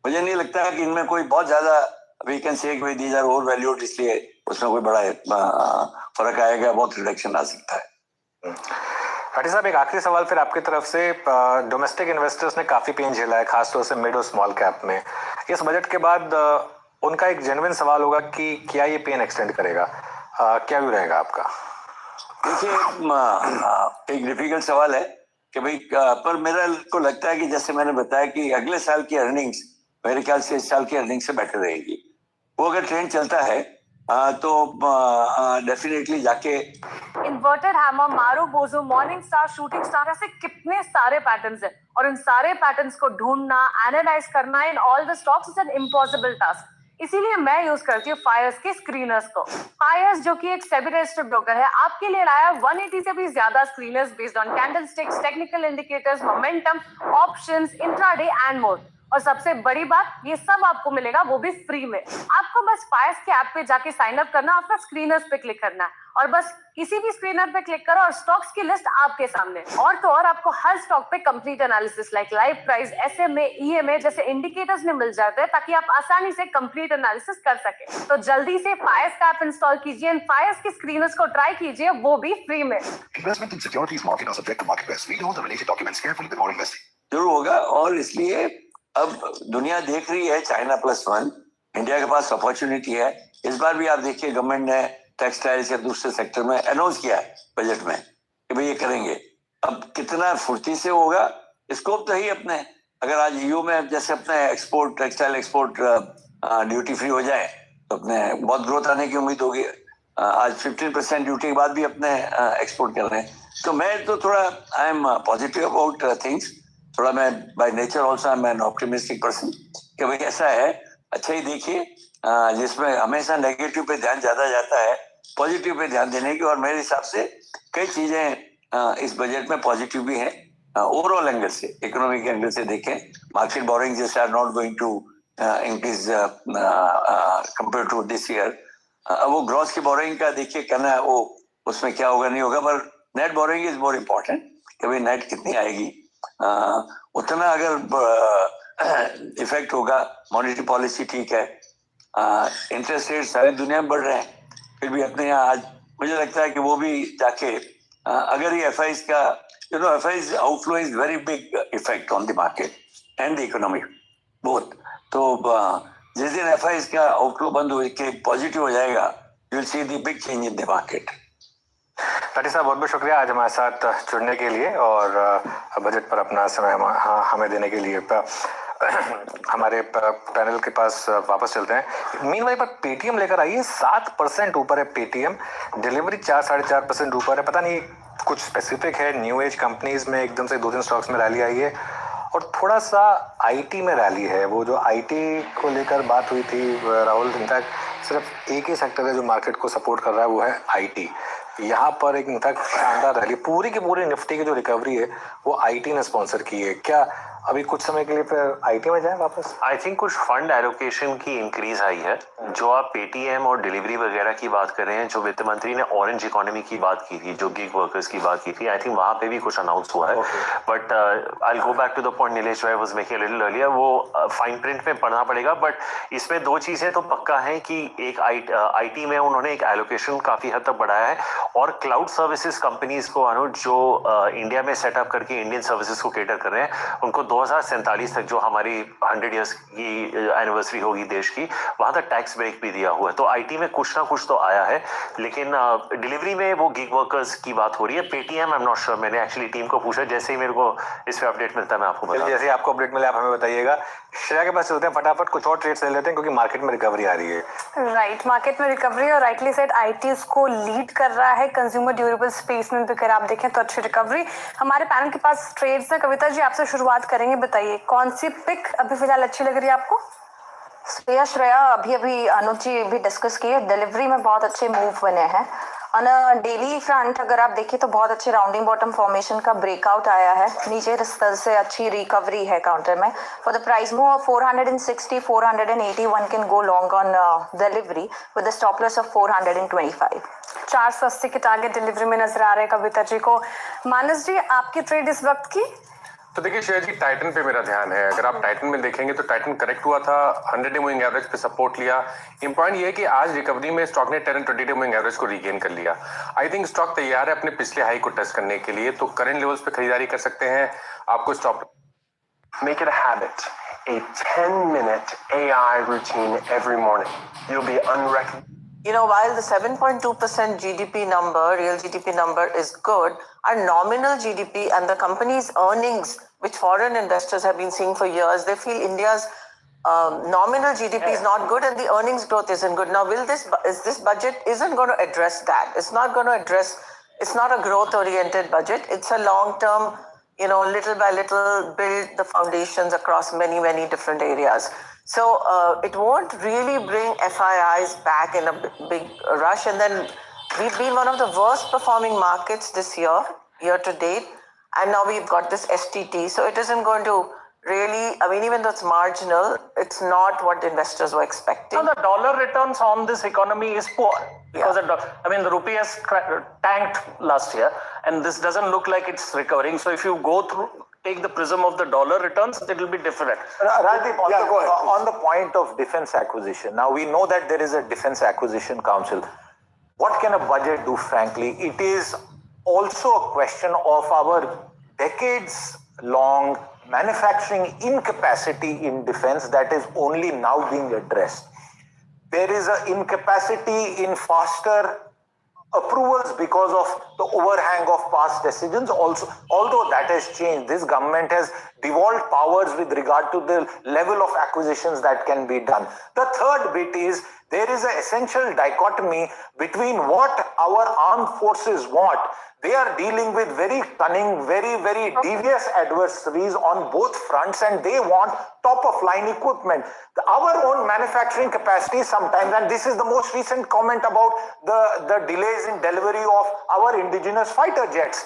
मुझे नहीं लगता है कि इनमें कोई बहुत ज्यादा we can say these are overvalued, इसलिए उसमें कोई बड़ा फर्क आएगा, बहुत रिडक्शन आ सकता है। राठी साहब, एक आखिरी सवाल फिर आपकी तरफ से। डोमेस्टिक इन्वेस्टर्स ने काफी पेन झेला है, खासतौर से मिड और स्मॉल कैप में। इस बजट के बाद उनका एक जेन्युइन सवाल होगा कि क्या ये पेन एक्सटेंड करेगा? क्या व्यू रहेगा आपका? देखिए, एक डिफिकल्ट सवाल है कि भाई, पर मेरा को लगता है कि जैसे मैंने बताया कि अगले साल की अर्निंग्स मेरे ख्याल से इस साल की अर्निंग्स से बेटर रहेगी। वो अगर ट्रेंड चलता है तो डेफिनेटली जाके इन्वर्टेड हैमर, मारू बोजो, मॉर्निंग स्टार, शूटिंग स्टार, ऐसे कितने सारे पैटर्न्स हैं, और इन सारे पैटर्न्स को ढूंढना, एनालाइज करना in all the stocks is an impossible task. इसीलिए मैं यूज करती हूँ फायर्स के स्क्रीनर्स को। फायर्स जो कि एक सेबी रजिस्टर्ड ब्रोकर है, आपके लिए लाया 180 से भी ज्यादा screeners based on candlesticks, technical indicators, momentum, options, intraday and more. और सबसे बड़ी बात, ये सब आपको मिलेगा वो भी फ्री में। आपको बस फायस के ऐप पे जाके साइन अप करना, आपका स्क्रीनर्स पे क्लिक करना है और बस किसी भी स्क्रीनर पे क्लिक करो और स्टॉक्स की लिस्ट आपके सामने। और तो और आपको हर स्टॉक पे complete analysis like live price, SMA, EMA जैसे इंडिकेटर्स में मिल जाते हैं ताकि आप आसानी से कंप्लीट एनालिसिस कर सके। तो जल्दी से फायस का ऐप इंस्टॉल कीजिए एंड फायस के स्क्रीनर्स को ट्राई कीजिए, वो भी फ्री में। Investment in securities market are subject to market risk. Read all the related documents carefully before investing. जरूर होगा, और इसलिए अब दुनिया देख रही है China +1, इंडिया के पास अपॉर्चुनिटी है। इस बार भी आप देखिए गवर्नमेंट ने टेक्सटाइल्स या दूसरे सेक्टर में अनाउंस किया है बजट में कि भाई ये करेंगे। अब कितना फुर्ती से होगा, स्कोप तो ही अपने, अगर आज EU में जैसे अपने export, textile export duty free हो जाए तो अपने बहुत ग्रोथ आने की उम्मीद होगी। आज 15% ड्यूटी के बाद भी अपने एक्सपोर्ट कर रहे हैं। तो मैं तो थोड़ा I am positive about things. थोड़ा मैं by nature also I am N optimistic person कि भाई ऐसा है। अच्छा ही देखिए, जिसमें हमेशा नेगेटिव पे ध्यान ज्यादा जाता है, पॉजिटिव पे ध्यान देने की। और मेरे हिसाब से कई चीजें इस बजट में पॉजिटिव भी हैं। ओवरऑल एंगल से, इकोनॉमिक एंगल से देखें, मार्केट बोरिंग जैसे are not going to increase compare to this year. वो ग्रॉस की बोरिंग का देखिए करना है, वो उसमें क्या होगा नहीं होगा, पर net boring is more important कि भाई नेट कितनी आएगी। उतना अगर इफेक्ट होगा। मॉनेटरी पॉलिसी ठीक है, इंटरेस्ट रेट सारी दुनिया में बढ़ रहे हैं, फिर भी अपने यहाँ आज मुझे लगता है कि वो भी जाके अगर ये FIs का FIs outflow is very big effect on the market and the economy both. तो जिस दिन FIs का आउटफ्लो बंद हो के पॉजिटिव हो जाएगा, you will see the big change in the market. टाटी साहब, बहुत बहुत शुक्रिया आज हमारे साथ जुड़ने के लिए और बजट पर अपना समय हमें देने के लिए। हमारे पैनल के पास वापस चलते हैं। मीनवाइल पर पेटीएम लेकर आइए, 7% ऊपर है पेटीएम, डिलीवरी 4-4.5% ऊपर है। पता नहीं कुछ स्पेसिफिक है, न्यू एज कंपनीज में एकदम से 2-3 स्टॉक्स में रैली आई है और थोड़ा सा IT में रैली है। वो जो IT को लेकर बात हुई थी राहुल, इनफैक्ट सिर्फ एक ही सेक्टर है जो मार्केट को सपोर्ट कर रहा है, वो है IT। यहाँ पर एक इनफैक्ट शानदार रैली, पूरी की पूरी निफ्टी की जो रिकवरी है वो IT ने स्पॉन्सर की है। क्या अभी कुछ समय के लिए फिर IT में जाए वापस? आई थिंक कुछ फंड एलोकेशन की इंक्रीज आई है। जो आप पेटीएम और डिलीवरी वगैरह की बात कर रहे हैं, जो वित्त मंत्री ने ऑरेंज इकोनॉमी की बात की थी, जो गिग वर्कर्स की बात की थी, आई थिंक वहां पे भी कुछ अनाउंस हुआ है। But I go back to the point Nilesh भाई was making a little earlier, वो फाइन प्रिंट में पढ़ना पड़ेगा। बट इसमें दो चीजें तो पक्का है कि एक IT में उन्होंने एक एलोकेशन काफी हद तक बढ़ाया है, और क्लाउड सर्विसेज कंपनीज को अनुज जो इंडिया में सेटअप करके इंडियन सर्विसेज को केटर कर रहे हैं, उनको 2047 तक, जो हमारी 100 ईयर्स की एनिवर्सरी होगी देश की, वहां तक टैक्स ब्रेक भी दिया हुआ है। तो IT में कुछ ना कुछ तो आया है, लेकिन डिलीवरी में वो गिग वर्कर्स की बात हो रही है। Paytm I am not sure, मैंने एक्चुअली टीम को पूछा, जैसे ही मेरे को इस पे अपडेट मिलता है मैं आपको बताऊंगा। जैसे आपको अपडेट मिले आप हमें बताइएगा। श्रेया के पास चलते हैं, फटाफट कुछ और ट्रेड्स ले लेते हैं क्योंकि मार्केट में रिकवरी आ रही है। राइट, मार्केट में रिकवरी, और राइटली सेड ITs को लीड कर रहा है। कंज्यूमर ड्यूरेबल स्पेस में भी अगर आप देखें तो अच्छी रिकवरी। हमारे पैनल के पास ट्रेड्स है। कविता जी, आपसे शुरुआत करेंगे, बताइए कौन सी पिक अभी फिलहाल अच्छी लग रही है आपको? श्रेया अभी अनुज जी भी डिस्कस किए, डिलीवरी में बहुत अच्छे मूव बने हैं। ऑन अ डेली फ्रंट अगर आप देखें तो बहुत अच्छे राउंडिंग बॉटम फॉर्मेशन का ब्रेकआउट आया है, नीचे स्तर से अच्छी रिकवरी है काउंटर में। For the price move of 460 480 one can go long on delivery with the stop loss of 425। 480 के टारगेट डिलीवरी में नजर आ रहे हैं कविता जी को। मानस जी, आपकी ट्रेड इस वक्त की? तो देखिए श्रेया जी, टाइटन पे मेरा ध्यान है। अगर आप टाइटन में देखेंगे तो टाइटन करेक्ट हुआ था, 100 डे मूविंग एवरेज पे सपोर्ट लिया। इंपॉर्टेंट ये है कि आज रिकवरी में स्टॉक ने 10 and 20 डे मूविंग एवरेज को रीगेन कर लिया। आई थिंक स्टॉक तैयार है अपने पिछले हाई को टच करने के लिए, तो करंट लेवल्स पे खरीदारी कर सकते हैं। आपको stop Make it a habit, a 10-minute AI routine every morning. You'll be unrecognized. You know, while the 7.2% GDP number, real GDP number is good, our nominal GDP and the company's earnings, which foreign investors have been seeing for years, they feel India's nominal GDP is not good and the earnings growth isn't good. Now, this budget isn't going to address that. It's not going to address, it's not a growth-oriented budget. It's a long-term, little by little build the foundations across many, many different areas. So it won't really bring FIIs back in a big rush. And then we've been one of the worst performing markets this year to date. And now we've got this STT. So it isn't going to really, I mean, even though it's marginal, it's not what investors were expecting. Now, the dollar returns on this economy is poor because the rupee has tanked last year, and this doesn't look like it's recovering. So if you take the prism of the dollar returns, it will be different. Rajdeep, on the point of defense acquisition, now we know that there is a defense acquisition council. What can a budget do, frankly? It is also a question of our decades-long manufacturing incapacity in defense that is only now being addressed. There is an incapacity in faster approvals because of the overhang of past decisions. Also, although that has changed, this government has devolved powers with regard to the level of acquisitions that can be done. The third bit is there is an essential dichotomy between what our armed forces want. They are dealing with very cunning, very devious adversaries on both fronts, and they want top-of-line equipment. Our own manufacturing capacity sometimes, and this is the most recent comment about the delays in delivery of our indigenous fighter jets.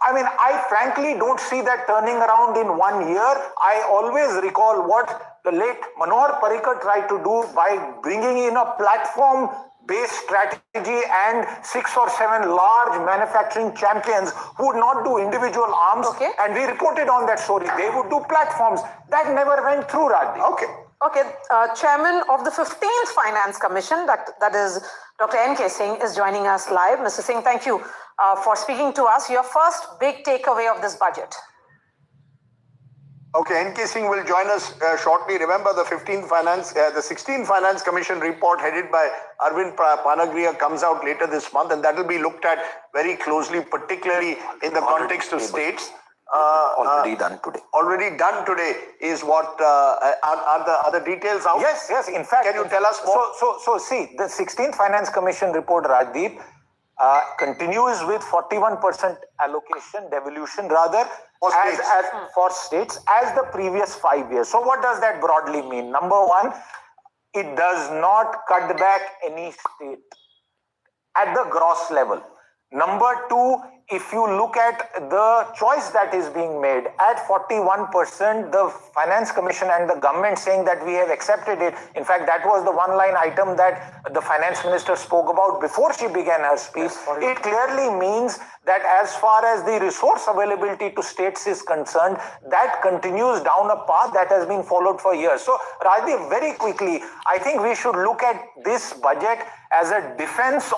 I mean, I frankly don't see that turning around in 1 year. I always recall what the late Manohar Parrikar tried to do by bringing in a platform-based strategy and 6 or 7 large manufacturing champions who would not do individual arms. And we reported on that story. They would do platforms. That never went through, Rajdeep. Okay, Chairman of the 15th Finance Commission, that is Dr. N.K. Singh, is joining us live. Mr. Singh, thank you for speaking to us. Your first big takeaway of this budget. Okay, N.K. Singh will join us shortly. Remember, the 16th Finance Commission report headed by Arvind Panagriya comes out later this month, and that will be looked at very closely, particularly in the context of states. Already done today. Already done today is what are the details out? Yes. In fact, can you tell us more? So see, the 16th Finance Commission report, Rajdeep, continues with 41% allocation, devolution rather, for states as the previous 5 years. So what does that broadly mean? Number one, it does not cut back any state at the gross level. Number two, if you look at the choice that is being made at 41%, the Finance Commission and the government saying that we have accepted it. In fact, that was the one-line item that the Finance Minister spoke about before she began her speech. It clearly means that as far as the resource availability to states is concerned, that continues down a path that has been followed for years. So, Rajdeep, very quickly, I think we should look at this budget as a defense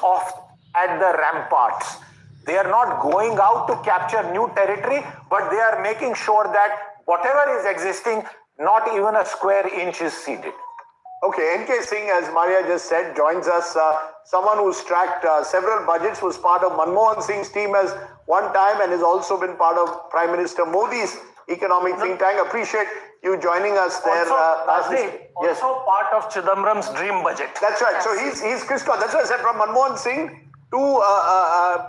at the ramparts. They are not going out to capture new territory, but they are making sure that whatever is existing, not even a square inch is ceded. Okay, N.K. Singh, as Maria just said, joins us. Someone who's tracked several budgets, was part of Manmohan Singh's team as one time and has also been part of Prime Minister Modi's economic think tank. Appreciate you joining us there. Also part of Chidambaram's dream budget. That's right. So he's crisscrossed. That's why I said from Manmohan Singh to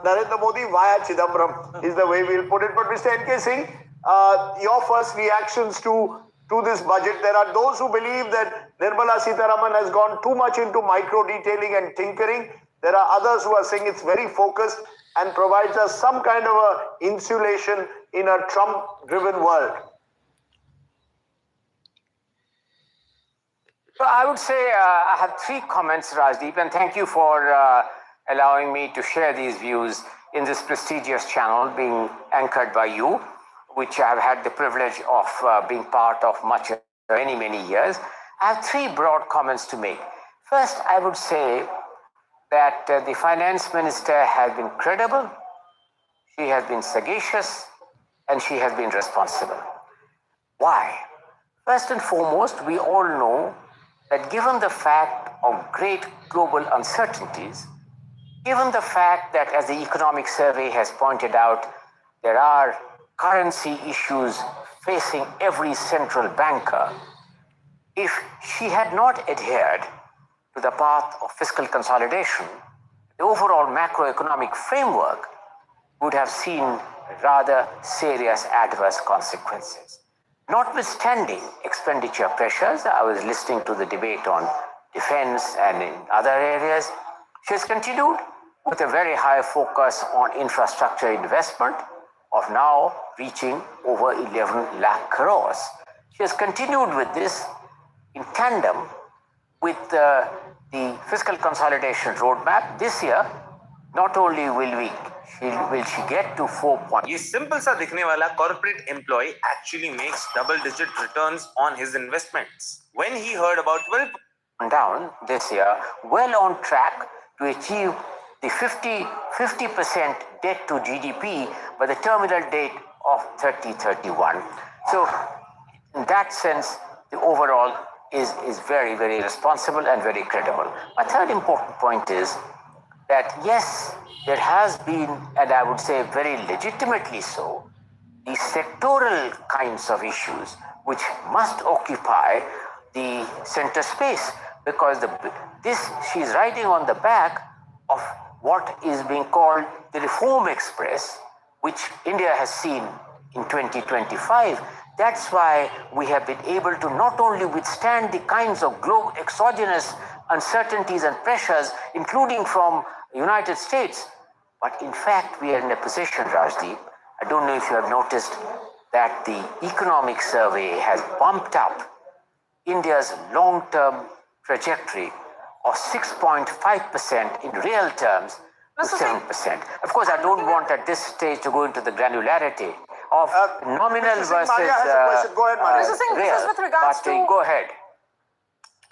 Narendra Modi via Chidambaram is the way we'll put it. But Mr. N.K. Singh, your first reactions to this budget. There are those who believe that Nirmala Sitharaman has gone too much into micro-detailing and tinkering. There are others who are saying it's very focused and provides us some kind of a insulation in a Trump-driven world. So I would say I have 3 comments, Rajdeep, and thank you for allowing me to share these views in this prestigious channel being anchored by you, which I've had the privilege of being part of many years. I have 3 broad comments to make. First, I would say that the Finance Minister has been credible, she has been sagacious, and she has been responsible. Why? First and foremost, we all know that given the fact of great global uncertainties, given the fact that, as the Economic Survey has pointed out, there are currency issues facing every central banker, if she had not adhered to the path of fiscal consolidation, the overall macroeconomic framework would have seen rather serious adverse consequences. Notwithstanding expenditure pressures, I was listening to the debate on defense and in other areas, she has continued with a very high focus on infrastructure investment, of now reaching over 11 lakh crores. She has continued with this in tandem with the fiscal consolidation roadmap. This year, not only will she get to 4. ये simple सा दिखने वाला corporate employee actually makes double-digit returns on his investments. When he heard about 12 down this year, well on track to achieve the 50% debt to GDP by the terminal date of 2031. So, in that sense, the overall is very, very responsible and very credible. My third important point is that yes, there has been, and I would say very legitimately so, the sectoral kinds of issues which must occupy the center space, because she's riding on the back of what is being called the Reform Express, which India has seen in 2025. That's why we have been able to not only withstand the kinds of global exogenous uncertainties and pressures, including from the United States, but in fact we are in a position, Rajdeep, I don't know if you have noticed that the economic survey has bumped up India's long-term trajectory of 6.5% in real terms to 7%. Of course, I don't want at this stage to go into the granularity of nominal versus Go ahead, Maria. Mr. Singh, this is with regards to go ahead.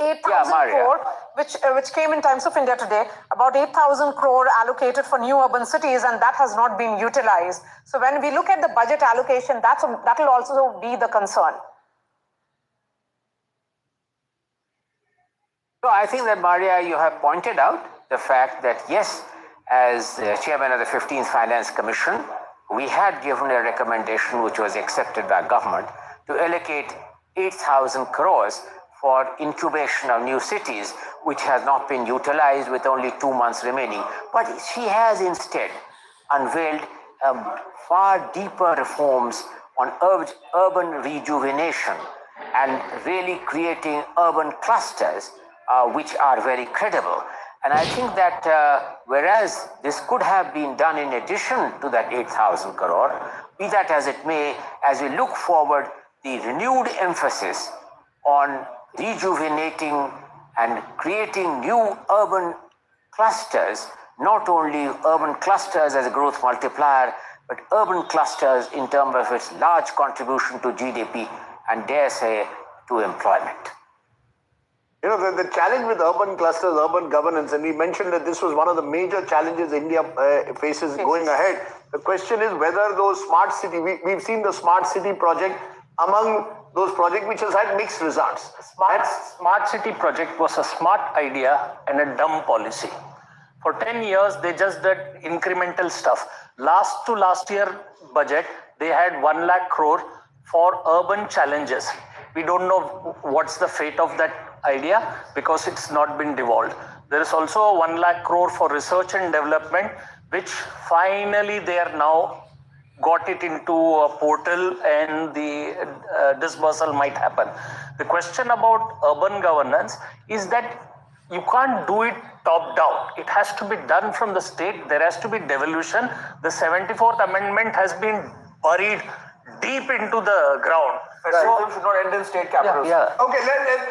8,000 crore, which came in Times of India today, about 8,000 crore allocated for new urban cities, and that has not been utilized. So when we look at the budget allocation, that will also be the concern. So I think that, Maria, you have pointed out the fact that yes, as chairman of the 15th Finance Commission, we had given a recommendation which was accepted by government to allocate 8,000 crores for incubation of new cities, which has not been utilized with only 2 months remaining. But she has instead unveiled far deeper reforms on urban rejuvenation and really creating urban clusters which are very credible. And I think that whereas this could have been done in addition to that 8,000 crore, be that as it may, as we look forward, the renewed emphasis on rejuvenating and creating new urban clusters, not only urban clusters as a growth multiplier, but urban clusters in terms of its large contribution to GDP and dare say to employment. You know, the challenge with urban clusters, urban governance, and we mentioned that this was one of the major challenges India faces going ahead. The question is whether those smart city, we've seen the smart city project among those projects which has had mixed results. Smart city project was a smart idea and a dumb policy. For 10 years, they just did incremental stuff. Last year budget, they had 1 lakh crore for urban challenges. We don't know what's the fate of that idea because it's not been devolved. There is also a 1 lakh crore for research and development, which finally they are now got it into a portal and the disbursal might happen. The question about urban governance is that you can't do it top down. It has to be done from the state. There has to be devolution. The 74th Amendment has been buried deep into the ground. Federalism should not end in state capitals. Okay,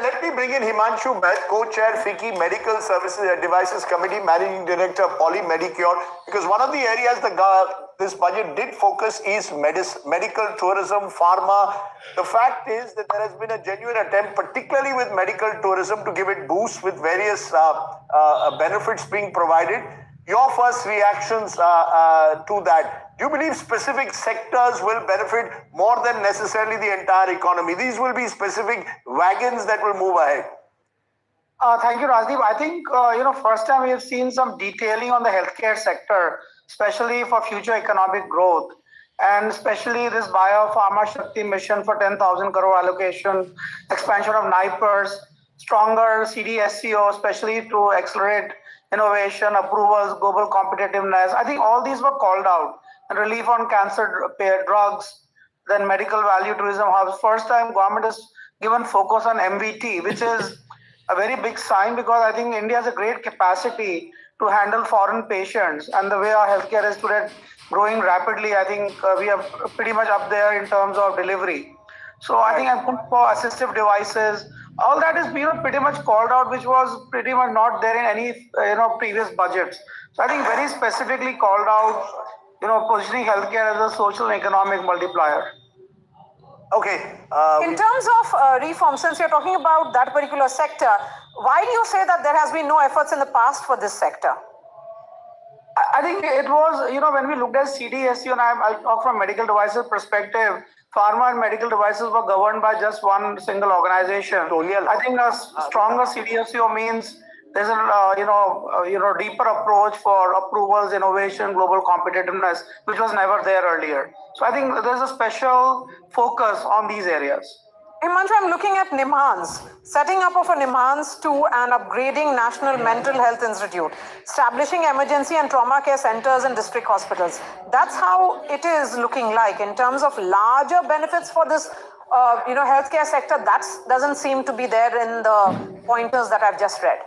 let me bring in Himanshu Bhatt, co-chair FICCI Medical Services and Devices Committee, Managing Director Poly Medicure, because one of the areas this budget did focus is medical tourism, pharma. The fact is that there has been a genuine attempt, particularly with medical tourism, to give it boost with various benefits being provided. Your first reactions to that? Do you believe specific sectors will benefit more than necessarily the entire economy? These will be specific wagons that will move ahead. Thank you, Rajdeep. I think, first time we have seen some detailing on the healthcare sector, especially for future economic growth, and especially this Biopharma Shakti mission for 10,000 crore allocation, expansion of NIPERS, stronger CDSCO, especially to accelerate innovation, approvals, global competitiveness. I think all these were called out. And relief on cancer drugs, then medical value tourism hubs. First time government has given focus on MVT, which is a very big sign because I think India has a great capacity to handle foreign patients. And the way our healthcare is today, growing rapidly. I think we are pretty much up there in terms of delivery. So I think I'm good for assistive devices. All that is pretty much called out, which was pretty much not there in any previous budgets. So I think very specifically called out, positioning healthcare as a social and economic multiplier. Okay. In terms of reform, since you're talking about that particular sector, why do you say that there has been no efforts in the past for this sector? I think it was, when we looked at CDSU, and I'll talk from medical devices perspective, pharma and medical devices were governed by just one single organization. I think a stronger CDSU means there's a deeper approach for approvals, innovation, global competitiveness, which was never there earlier. So I think there's a special focus on these areas. Himanshu, I'm looking at NIMHANS, setting up of a NIMHANS 2 and upgrading National Mental Health Institute, establishing emergency and trauma care centers in district hospitals. That's how it is looking like in terms of larger benefits for this, healthcare sector. That doesn't seem to be there in the pointers that I've just read.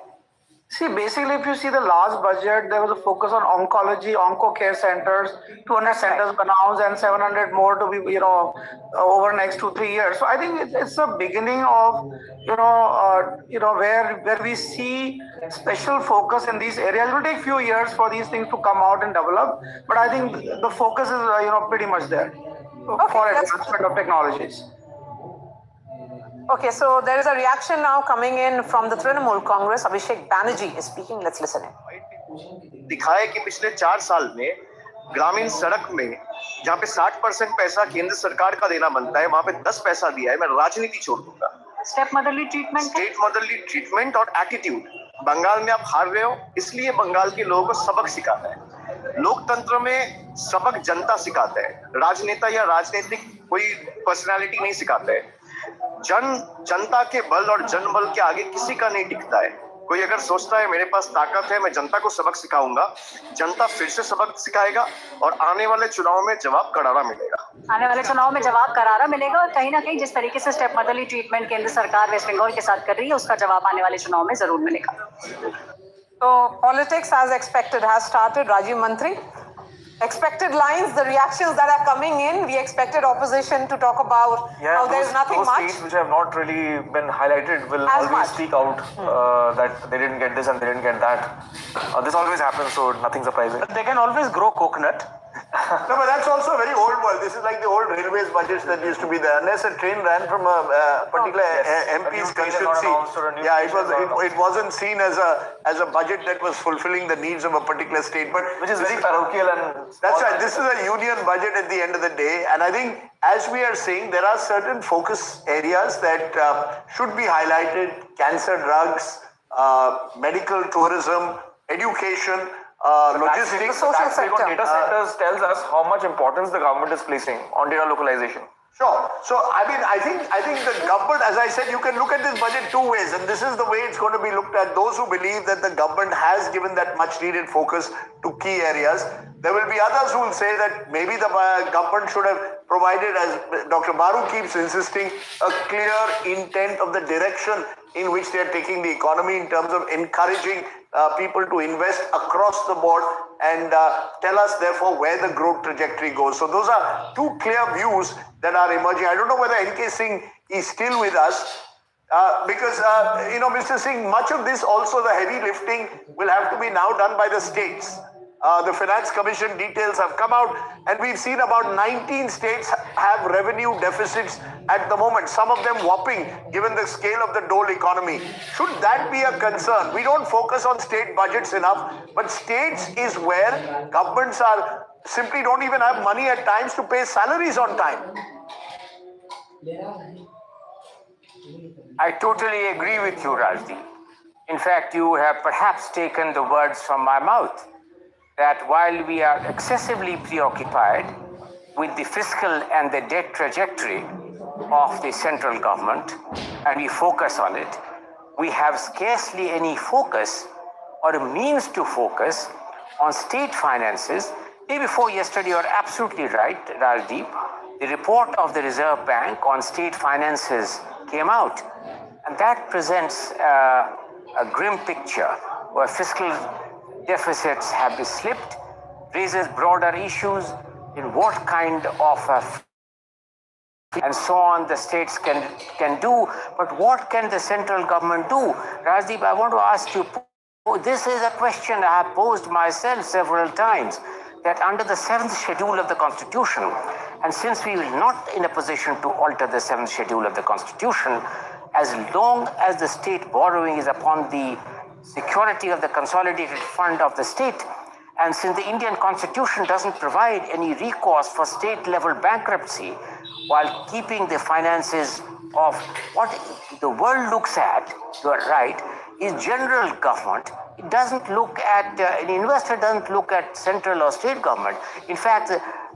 See, basically, if you see the last budget, there was a focus on oncology, onco-care centers, 200 centers announced and 700 more to be, over next 2-3 years. So I think it's a beginning of, where we see special focus in these areas. It will take few years for these things to come out and develop, but I think the focus is, pretty much there for advancement of technologies. Okay, so there is a reaction now coming in from the Trinamool Congress. Abhishek Banerjee is speaking. Let's listen in. दिखाए कि पिछले 4 साल में ग्रामीण सड़क में जहाँ पे 60% पैसा केंद्र सरकार का देना बनता है, वहाँ पे 10 पैसा दिया है. मैं राजनीति छोड़ दूंगा. स्टेट मदरली ट्रीटमेंट और एटीट्यूड. बंगाल में आप हार रहे हो, इसलिए बंगाल के लोगों को सबक सिखाता है. लोकतंत्र में सबक जनता सिखाता है, राजनेता या राजनीतिक कोई पर्सनालिटी नहीं सिखाता है. जनता के बल और जनबल के आगे किसी का नहीं टिकता है. कोई अगर सोचता है मेरे पास ताकत है, मैं जनता को सबक सिखाऊंगा, जनता फिर से सबक सिखाएगा और आने वाले चुनाव में जवाब करारा मिलेगा. और कहीं ना कहीं जिस तरीके से स्टेप मदरली ट्रीटमेंट केंद्र सरकार वेस्ट बंगाल के साथ कर रही है, उसका जवाब आने वाले चुनाव में जरूर मिलेगा. So politics as expected has started. Rajiv Mantri, expected lines, the reactions that are coming in. We expected opposition to talk about how there is nothing those much. States which have not really been highlighted will As always much. speak out that they didn't get this and they didn't get that. This always happens, so nothing surprising. They can always grow coconut. No, but that's also very old world. This is like the old railways budgets that used to be there. Unless a train ran from a particular MP's constituency, it wasn't seen as a budget that was fulfilling the needs of a particular state. But which is very parochial and that's right. This is a union budget at the end of the day, and I think as we are saying, there are certain focus areas that should be highlighted: cancer drugs, medical tourism, education. Logistics, the social sector. Data centers tells us how much importance the government is placing on data localization. Sure. So, I think the government, as I said, you can look at this budget two ways, and this is the way it's going to be looked at. Those who believe that the government has given that much needed focus to key areas. There will be others who will say that maybe the government should have provided, as Dr. Baru keeps insisting, a clear intent of the direction in which they are taking the economy in terms of encouraging people to invest across the board and tell us therefore where the growth trajectory goes. So those are two clear views that are emerging. I don't know whether NK Singh is still with us because, Mr. Singh, much of this also the heavy lifting will have to be now done by the states. The Finance Commission details have come out and we've seen about 19 states have revenue deficits at the moment, some of them whopping given the scale of the dole economy. Should that be a concern? We don't focus on state budgets enough, but states is where governments are simply don't even have money at times to pay salaries on time. I totally agree with you, Rajdeep. In fact, you have perhaps taken the words from my mouth. That while we are excessively preoccupied with the fiscal and the debt trajectory of the central government, and we focus on it, we have scarcely any focus or a means to focus on state finances. Day before yesterday, you are absolutely right, Rajdeep. The report of the Reserve Bank on state finances came out, and that presents a grim picture where fiscal deficits have been slipped, raises broader issues in what kind of and so on the states can do, but what can the central government do? Rajdeep, I want to ask you, this is a question I have posed myself several times, that under the 7th schedule of the Constitution, and since we are not in a position to alter the 7th schedule of the Constitution, as long as the state borrowing is upon the security of the consolidated fund of the state, and since the Indian Constitution doesn't provide any recourse for state-level bankruptcy, while keeping the finances of what the world looks at, you are right, is general government. It doesn't look at, an investor doesn't look at central or state government. In fact,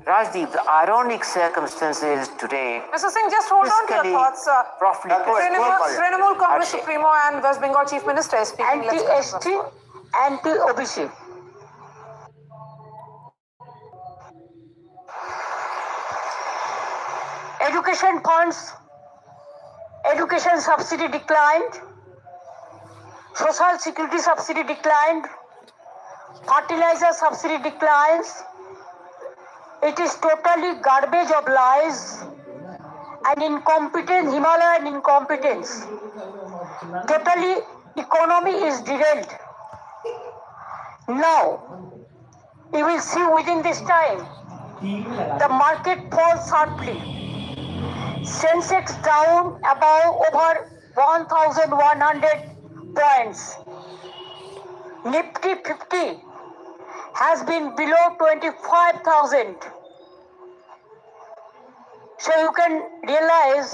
Rajdeep, the ironic circumstance is today... Mr. Singh, just hold on to your thoughts. Trinamool Congress Supremo and West Bengal Chief Minister is speaking. Anti-ST, anti-OBC. Education funds, education subsidy declined, social security subsidy declined, fertilizer subsidy declines. It is totally garbage of lies and incompetence, Himalayan incompetence. Totally economy is derailed. Now, you will see within this time, the market falls sharply. Sensex down above over 1,100 points. Nifty 50 has been below 25,000. So you can realize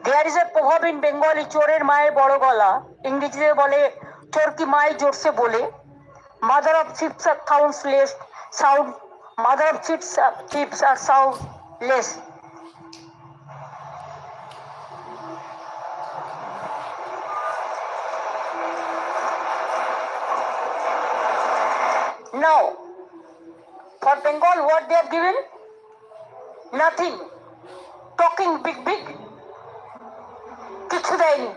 there is a proverb in Bengali, chorer maye boro gola, English bole chor ki mai jor se bole, mother of thieves are sounds less, sound, mother of thieves are sound less. Now, for Bengal, what they have given? Nothing. Talking big. Kichu dayni.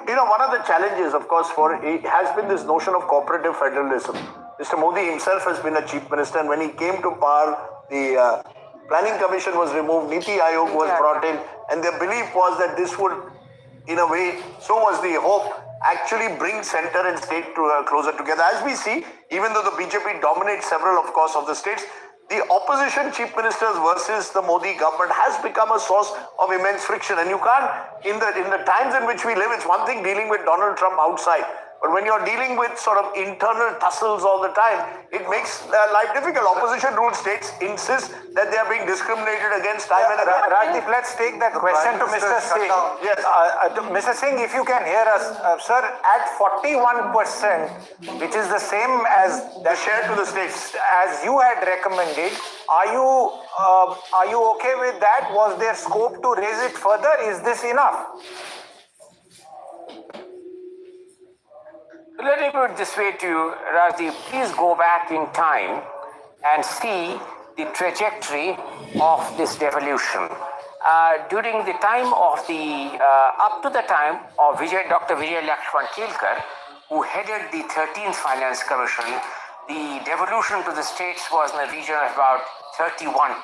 You know, one of the challenges, of course, has been this notion of cooperative federalism. Mr. Modi himself has been a chief minister, and when he came to power, the Planning Commission was removed, Niti Aayog was brought in, and the belief was that this would, in a way, so was the hope, actually bring center and state closer together. As we see, even though the BJP dominates several, of course, of the states, the opposition chief ministers versus the Modi government has become a source of immense friction. And you can't, in the times in which we live, it's one thing dealing with Donald Trump outside. But when you're dealing with sort of internal tussles all the time, it makes life difficult. Opposition ruled states insist that they are being discriminated against time and again. Rajdeep, let's take that question to Mr. Singh. Yes. Mr. Singh, if you can hear us, sir, at 41%, which is the same as the share to the states, as you had recommended, are you okay with that? Was there scope to raise it further? Is this enough? Let me put it this way to you, Rajdeep. Please go back in time and see the trajectory of this devolution. During the time of up to the time of Dr. Vijay Lakshman Kelkar, who headed the 13th Finance Commission, the devolution to the states was in the region of about 31%.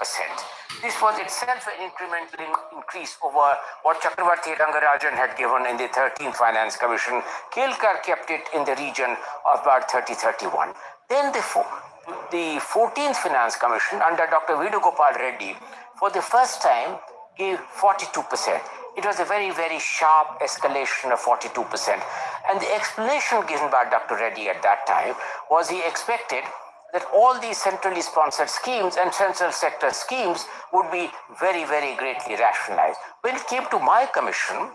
This was itself an incremental increase over what Chakravarti Rangarajan had given in the 13th Finance Commission. Kelkar kept it in the region of about 30-31. Then the 14th Finance Commission under Dr. Vedugopal Reddy for the first time gave 42%. It was a very, very sharp escalation of 42%. And the explanation given by Dr. Reddy at that time was he expected that all these centrally sponsored schemes and central sector schemes would be very, very greatly rationalized. When it came to my commission,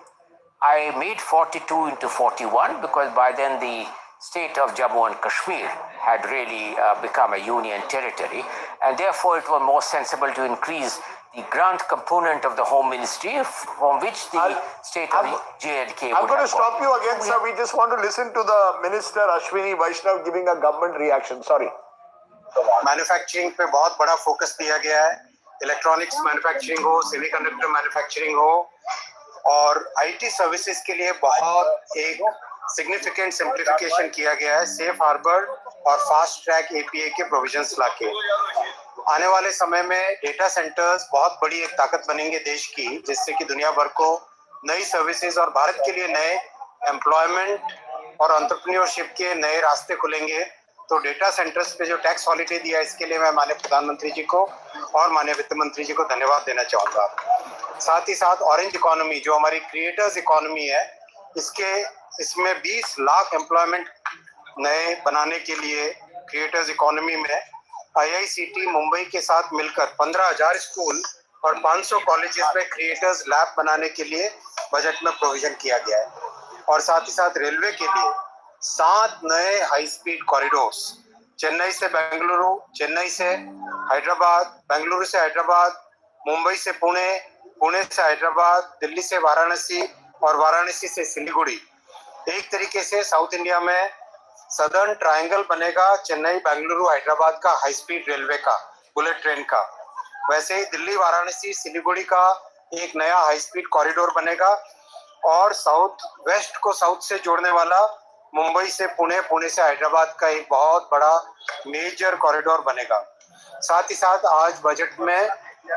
I made 42 into 41 because by then the state of Jammu and Kashmir had really become a union territory, and therefore it was more sensible to increase the grant component of the Home Ministry from which the state of J&K would I'm going to have stop you again, sir. We just want to listen to the Minister Ashwini Vaishnav giving a government reaction. Sorry. Manufacturing पे बहुत बड़ा focus दिया गया है. Electronics manufacturing हो, semiconductor manufacturing हो और IT services के लिए बहुत एक सिग्निफिकेंट सिंप्लीफिकेशन किया गया है सेफ हार्बर और फास्ट ट्रैक एपीए के प्रोविजंस लाके। आने वाले समय में डेटा सेंटर्स बहुत बड़ी एक ताकत बनेंगे देश की, जिससे कि दुनिया भर को नई सर्विसेज और भारत के लिए नए एम्प्लॉयमेंट और एंटरप्रेन्योरशिप के नए रास्ते खुलेंगे। तो डेटा सेंटर्स पे जो टैक्स हॉलिडे दिया है, इसके लिए मैं माननीय प्रधानमंत्री जी को और माननीय वित्त मंत्री जी को धन्यवाद देना चाहूँगा। साथ ही साथ ऑरेंज इकोनॉमी जो हमारी क्रिएटर्स इकोनॉमी है, इसमें 20 लाख एम्प्लॉयमेंट नए बनाने के लिए क्रिएटर्स इकोनॉमी में आईआईसीटी मुंबई के साथ मिलकर 15,000 स्कूल और 500 कॉलेजेस में क्रिएटर्स लैब बनाने के लिए बजट में प्रोविजन किया गया है। और साथ ही साथ रेलवे के लिए 7 नए हाई स्पीड कॉरिडोर्स, चेन्नई से बेंगलुरु, चेन्नई से हैदराबाद, बेंगलुरु से हैदराबाद, मुंबई से पुणे, पुणे से हैदराबाद, दिल्ली से वाराणसी और वाराणसी से सिलीगुड़ी। एक तरीके से साउथ इंडिया में सदर्न ट्रायंगल बनेगा, चेन्नई, बेंगलुरु, हैदराबाद का हाई स्पीड रेलवे का, बुलेट ट्रेन का। वैसे ही दिल्ली, वाराणसी, सिलीगुड़ी का एक नया हाई स्पीड कॉरिडोर बनेगा और साउथ वेस्ट को साउथ से जोड़ने वाला मुंबई से पुणे, पुणे से हैदराबाद का एक बहुत बड़ा मेजर कॉरिडोर बनेगा। साथ ही साथ आज बजट में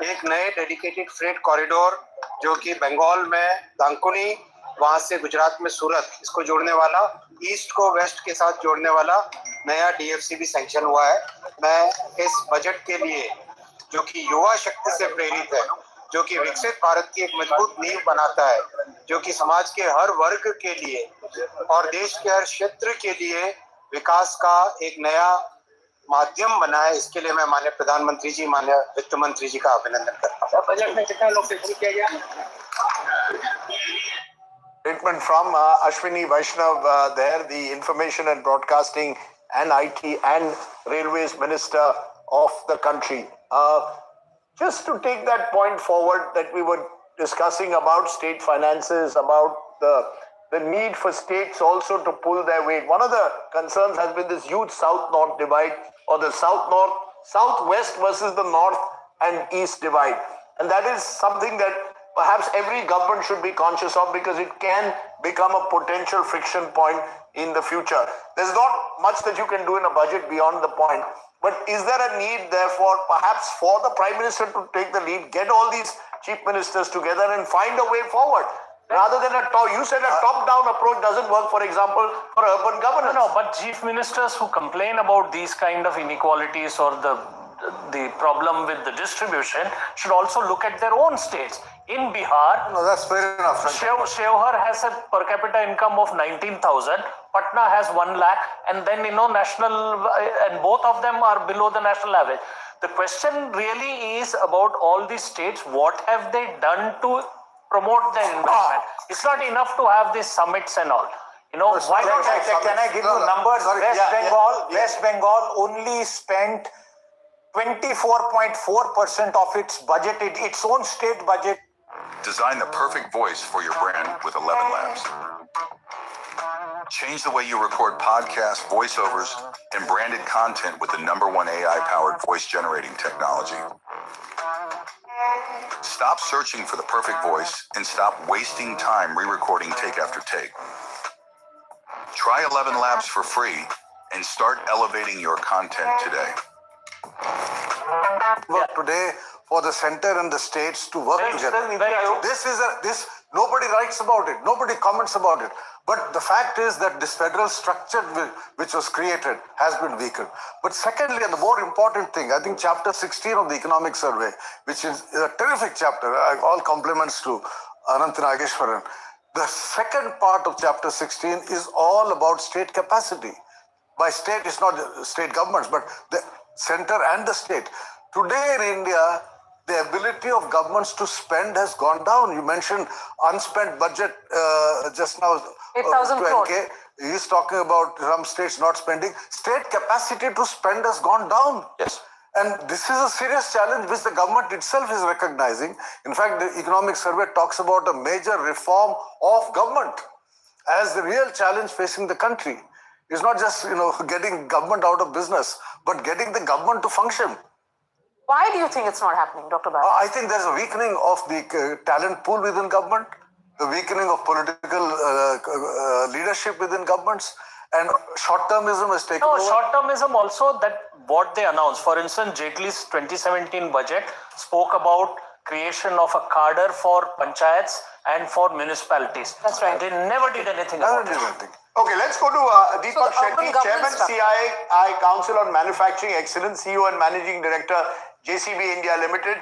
एक नए डेडिकेटेड फ्रेट कॉरिडोर जो कि बंगाल में दांकुनी, वहां से गुजरात में सूरत, इसको जोड़ने वाला, ईस्ट को वेस्ट के साथ जोड़ने वाला नया डीएफसी भी सैंक्शन हुआ है। मैं इस बजट के लिए जो कि युवा शक्ति से प्रेरित है, जो कि विकसित भारत की एक मजबूत नींव बनाता है, जो कि समाज के हर वर्ग के लिए और देश के हर क्षेत्र के लिए विकास का एक नया माध्यम बना है, इसके लिए मैं माननीय प्रधानमंत्री जी, माननीय वित्त मंत्री जी का अभिनंदन करता हूँ। बजट में कितना लोग किया गया? Statement from Ashwini Vaishnav there, the Information and Broadcasting and IT and Railways Minister of the country. Just to take that point forward that we were discussing about state finances, about the need for states also to pull their weight. One of the concerns has been this huge South-North divide, or the South-North, South-West versus the North and East divide. And that is something that perhaps every government should be conscious of, because it can become a potential friction point in the future. There's not much that you can do in a budget beyond the point. But is there a need, therefore, perhaps for the Prime Minister to take the lead, get all these chief ministers together and find a way forward? Rather than you said a top-down approach doesn't work, for example, for urban governance. No, but chief ministers who complain about these kind of inequalities or the problem with the distribution should also look at their own states. In Bihar, no, that's fair enough. Shevhar has a per capita income of 19,000, Patna has 1 lakh, and then national, and both of them are below the national average. The question really is about all these states. What have they done to promote their investment? It's not enough to have these summits and all. Why not? Can I give you numbers? West Bengal only spent 24.4% of its budget, its own state budget. Design the perfect voice for your brand with 11 Labs. Change the way you record podcasts, voiceovers, and branded content with the #1 AI-powered voice-generating technology. Stop searching for the perfect voice and stop wasting time re-recording take after take. Try 11 Labs for free and start elevating your content today. Work today for the center and the states to work together. This nobody writes about it, nobody comments about it. But the fact is that this federal structure which was created has been weakened. But secondly, and the more important thing, I think chapter 16 of the economic survey, which is a terrific chapter, all compliments to Anant Nageshwaran. The second part of chapter 16 is all about state capacity. By state, it's not state governments, but the center and the state. Today in India, the ability of governments to spend has gone down. You mentioned unspent budget just now. 8,000 crores. He's talking about some states not spending. State capacity to spend has gone down. Yes. And this is a serious challenge which the government itself is recognizing. In fact, the economic survey talks about a major reform of government as the real challenge facing the country. It's not just, getting government out of business, but getting the government to function. Why do you think it's not happening, Dr. Bhatt? I think there's a weakening of the talent pool within government. the weakening of political leadership within governments, and short-termism has taken over. Short-termism also, that what they announced. For instance, Jaitley's 2017 budget spoke about creation of a cadre for panchayats and for municipalities. That's right. They never did anything about it. Okay, let's go to Deepak Shetty, Chairman, CII Council on Manufacturing Excellence, CEO and Managing Director, JCB India Limited.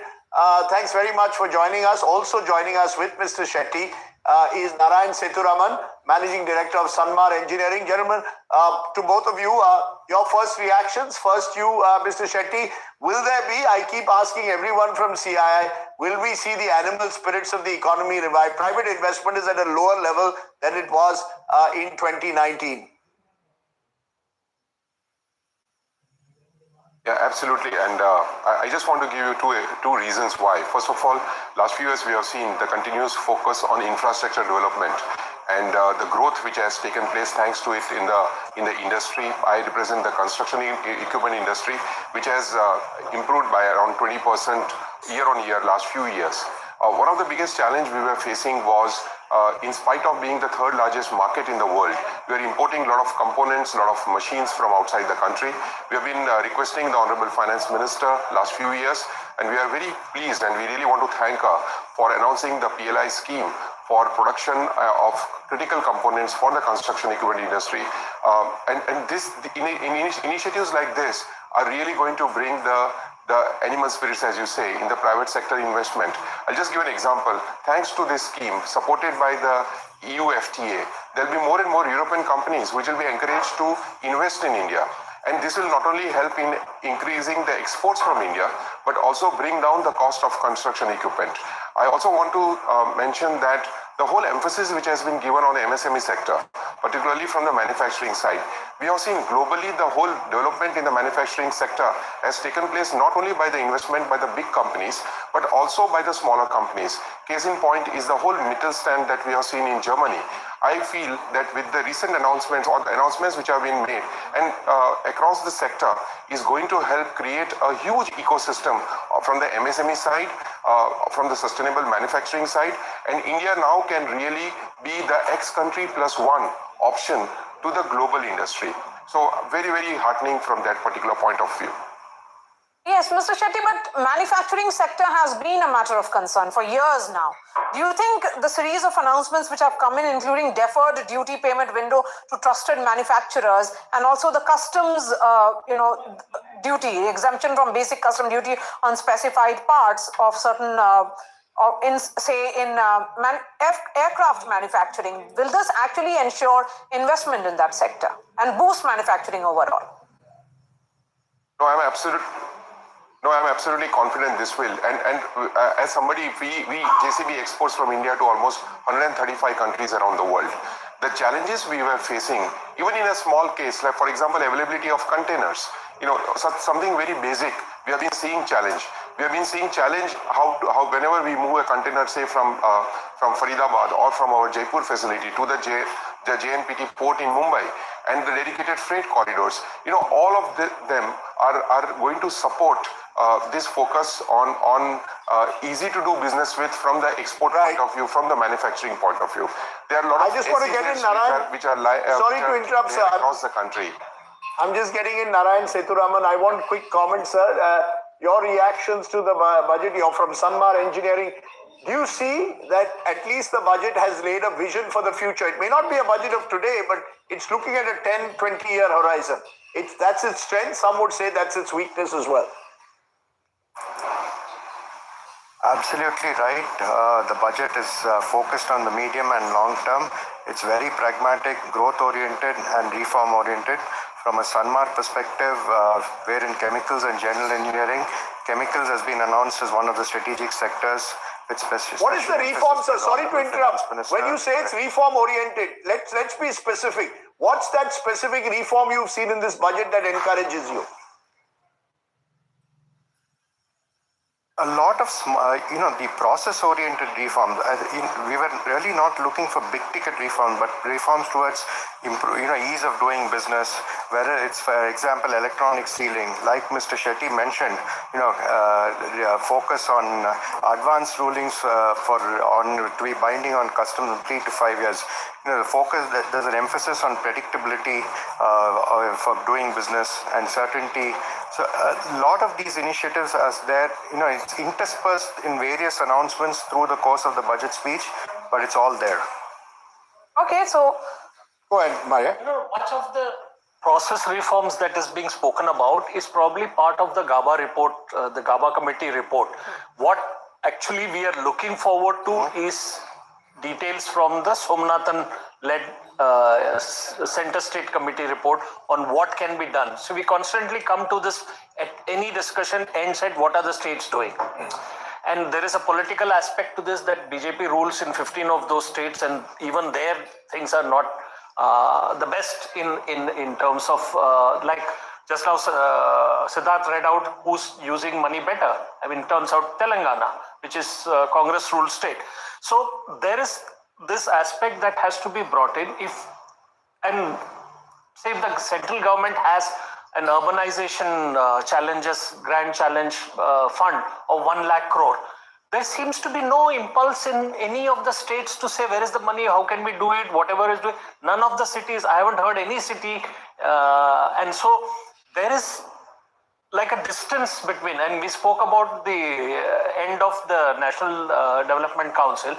Thanks very much for joining us. Also joining us with Mr. Shetty is Narayan Sitharaman, Managing Director of Sanmar Engineering. Gentlemen, to both of you, your first reactions. First you, Mr. Shetty, will there be, I keep asking everyone from CII, will we see the animal spirits of the economy revive? Private investment is at a lower level than it was in 2019. Yeah, absolutely. And I just want to give you two reasons why. First of all, last few years we have seen the continuous focus on infrastructure development and the growth which has taken place thanks to it in the industry. I represent the construction equipment industry, which has improved by around 20% year on year last few years. One of the biggest challenge we were facing was in spite of being the third largest market in the world, we are importing a lot of components, a lot of machines from outside the country. We have been requesting the Honorable Finance Minister last few years, and we are very pleased and we really want to thank her for announcing the PLI scheme for production of critical components for the construction equipment industry. And initiatives like this are really going to bring the animal spirits, as you say, in the private sector investment. I'll just give an example. Thanks to this scheme supported by the EU FTA, there'll be more and more European companies which will be encouraged to invest in India. And this will not only help in increasing the exports from India, but also bring down the cost of construction equipment. I also want to mention that the whole emphasis which has been given on the MSME sector, particularly from the manufacturing side, we have seen globally the whole development in the manufacturing sector has taken place not only by the investment by the big companies, but also by the smaller companies. Case in point is the whole Mittelstand that we have seen in Germany. I feel that with the recent announcements or the announcements which have been made and across the sector is going to help create a huge ecosystem from the MSME side, from the sustainable manufacturing side, and India now can really be the X country plus one option to the global industry. So very, very heartening from that particular point of view. Yes, Mr. Shetty, but manufacturing sector has been a matter of concern for years now. Do you think the series of announcements which have come in, including deferred duty payment window to trusted manufacturers and also the customs, duty, exemption from basic custom duty on specified parts of certain, aircraft manufacturing, will this actually ensure investment in that sector and boost manufacturing overall? No, I'm absolutely confident this will. And as somebody, we JCB exports from India to almost 135 countries around the world. The challenges we were facing, even in a small case, like for example, availability of containers, something very basic, we have been seeing challenge. We have been seeing challenge how whenever we move a container, say from Faridabad or from our Jaipur facility to the JNPT port in Mumbai and the dedicated freight corridors, all of them are going to support this focus on easy to do business with from the export point of view, from the manufacturing point of view. There are a lot of just want to get in, Narayan. Sorry to interrupt, sir. Across the country. I'm just getting in, Narayan Sethuraman. I want quick comments, sir. Your reactions to the budget. You're from Sanmar Engineering. Do you see that at least the budget has laid a vision for the future? It may not be a budget of today, but it's looking at a 10, 20-year horizon. That's its strength. Some would say that's its weakness as well. Absolutely right. The budget is focused on the medium and long term. It's very pragmatic, growth-oriented and reform-oriented. From a Sanmar perspective, where in chemicals and general engineering, chemicals has been announced as one of the strategic sectors. What is the reform, sir? Sorry to interrupt. When you say it's reform-oriented, let's be specific. What's that specific reform you've seen in this budget that encourages you? a lot of the process oriented reforms. We were really not looking for big ticket reforms, but reforms towards ease of doing business, whether it's, for example, electronic sealing, like Mr. Shetty mentioned, focus on advanced rulings to be binding on customs in 3 to 5 years. The focus, there's an emphasis on predictability for doing business and certainty. So a lot of these initiatives are there, it's interspersed in various announcements through the course of the budget speech, but it's all there. Okay, so go ahead, Maria. Much of the process reforms that is being spoken about is probably part of the GABA report, the GABA committee report. What actually we are looking forward to is details from the Somnathan-led Center State Committee report on what can be done. So we constantly come to this at any discussion ends at what are the states doing. And there is a political aspect to this that BJP rules in 15 of those states, and even there things are not the best in terms of like just now Siddharth read out who's using money better. I mean, turns out Telangana, which is Congress ruled state. So there is this aspect that has to be brought in. And say if the central government has an urbanization grand challenge fund of 1 lakh crore, there seems to be no impulse in any of the states to say where is the money, how can we do it, whatever is doing. None of the cities, I haven't heard any city, and so there is like a distance between, and we spoke about the end of the National Development Council.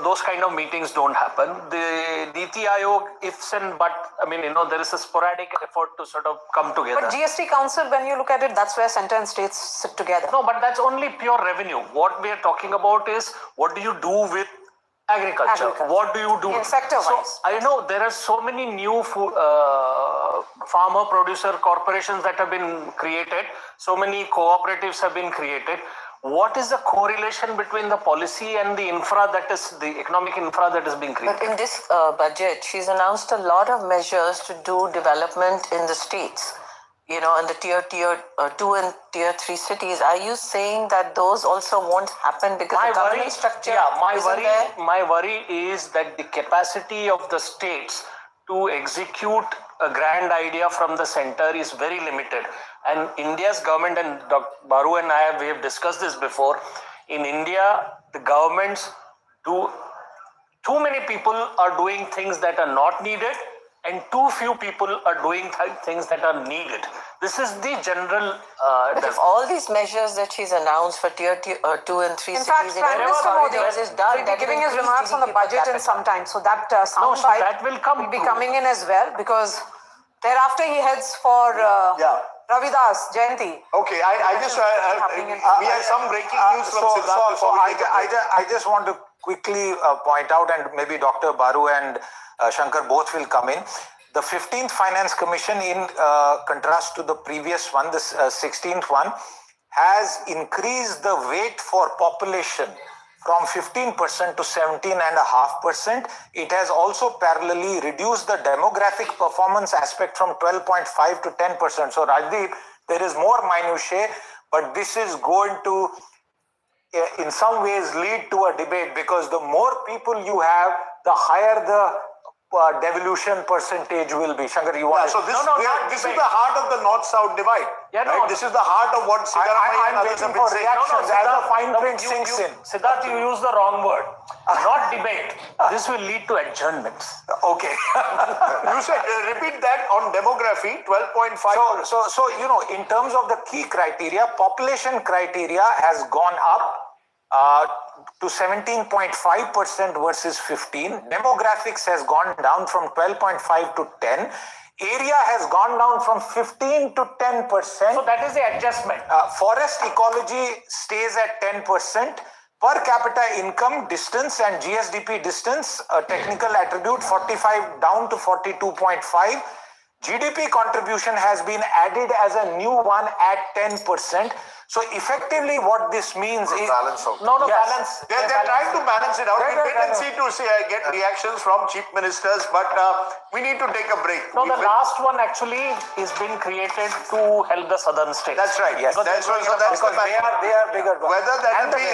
Those kind of meetings don't happen. The Niti Aayog, ifs and but, I mean, there is a sporadic effort to sort of come together. But GST Council, when you look at it, that's where center and states sit together. No, but that's only pure revenue. What we are talking about is what do you do with agriculture? What do you do? In sector-wise. So I know there are so many new farmer producer corporations that have been created. So many cooperatives have been created. What is the correlation between the policy and the infra that is the economic infra that is being created? But in this budget, she's announced a lot of measures to do development in the states, in the tier 2 and tier 3 cities. Are you saying that those also won't happen because the government structure isn't there? My worry is that the capacity of the states to execute a grand idea from the center is very limited. And India's government, and Dr. Baru and we have discussed this before, in India, the governments too many people are doing things that are not needed, and too few people are doing things that are needed. This is the general... but if all these measures that she's announced for tier 2 and 3 in fact, cities, Prime Minister Modi will be giving his remarks on the budget in some time. So that soundbite will be coming in as well, because thereafter he heads for Ravidas Jayanti. Okay, I just we have some breaking news from Siddharth. I just want to quickly point out, and maybe Dr. Baru and Shankar both will come in. The 15th Finance Commission, in contrast to the previous one, the 16th one, has increased the weight for population from 15% to 17.5%. It has also parallelly reduced the demographic performance aspect from 12.5 to 10%. So Rajdeep, there is more minutiae, but this is going to in some ways lead to a debate, because the more people you have, the higher the devolution percentage will be. Shankar, you want so this is the heart of the north-south divide. This is the heart of what Sitharaman and others have been saying. Reactions as the fine print sinks in. Siddharth, you use the wrong word. Not debate. This will lead to adjournments. Okay. You said, repeat that on demography, 12.5. So in terms of the key criteria, population criteria has gone up to 17.5% versus 15. Demographics has gone down from 12.5 to 10. Area has gone down from 15 to 10%. So that is the adjustment. Forest ecology stays at 10%. Per capita income, distance and GSDP distance, technical attribute 45 down to 42.5. GDP contribution has been added as a new one at 10%. So effectively what this means is balance out. balance. They're trying to balance it out. We wait and see to get reactions from chief ministers, but we need to take a break. No, the last one actually is being created to help the southern states. That's right. Yes. That's because they are bigger. whether that will be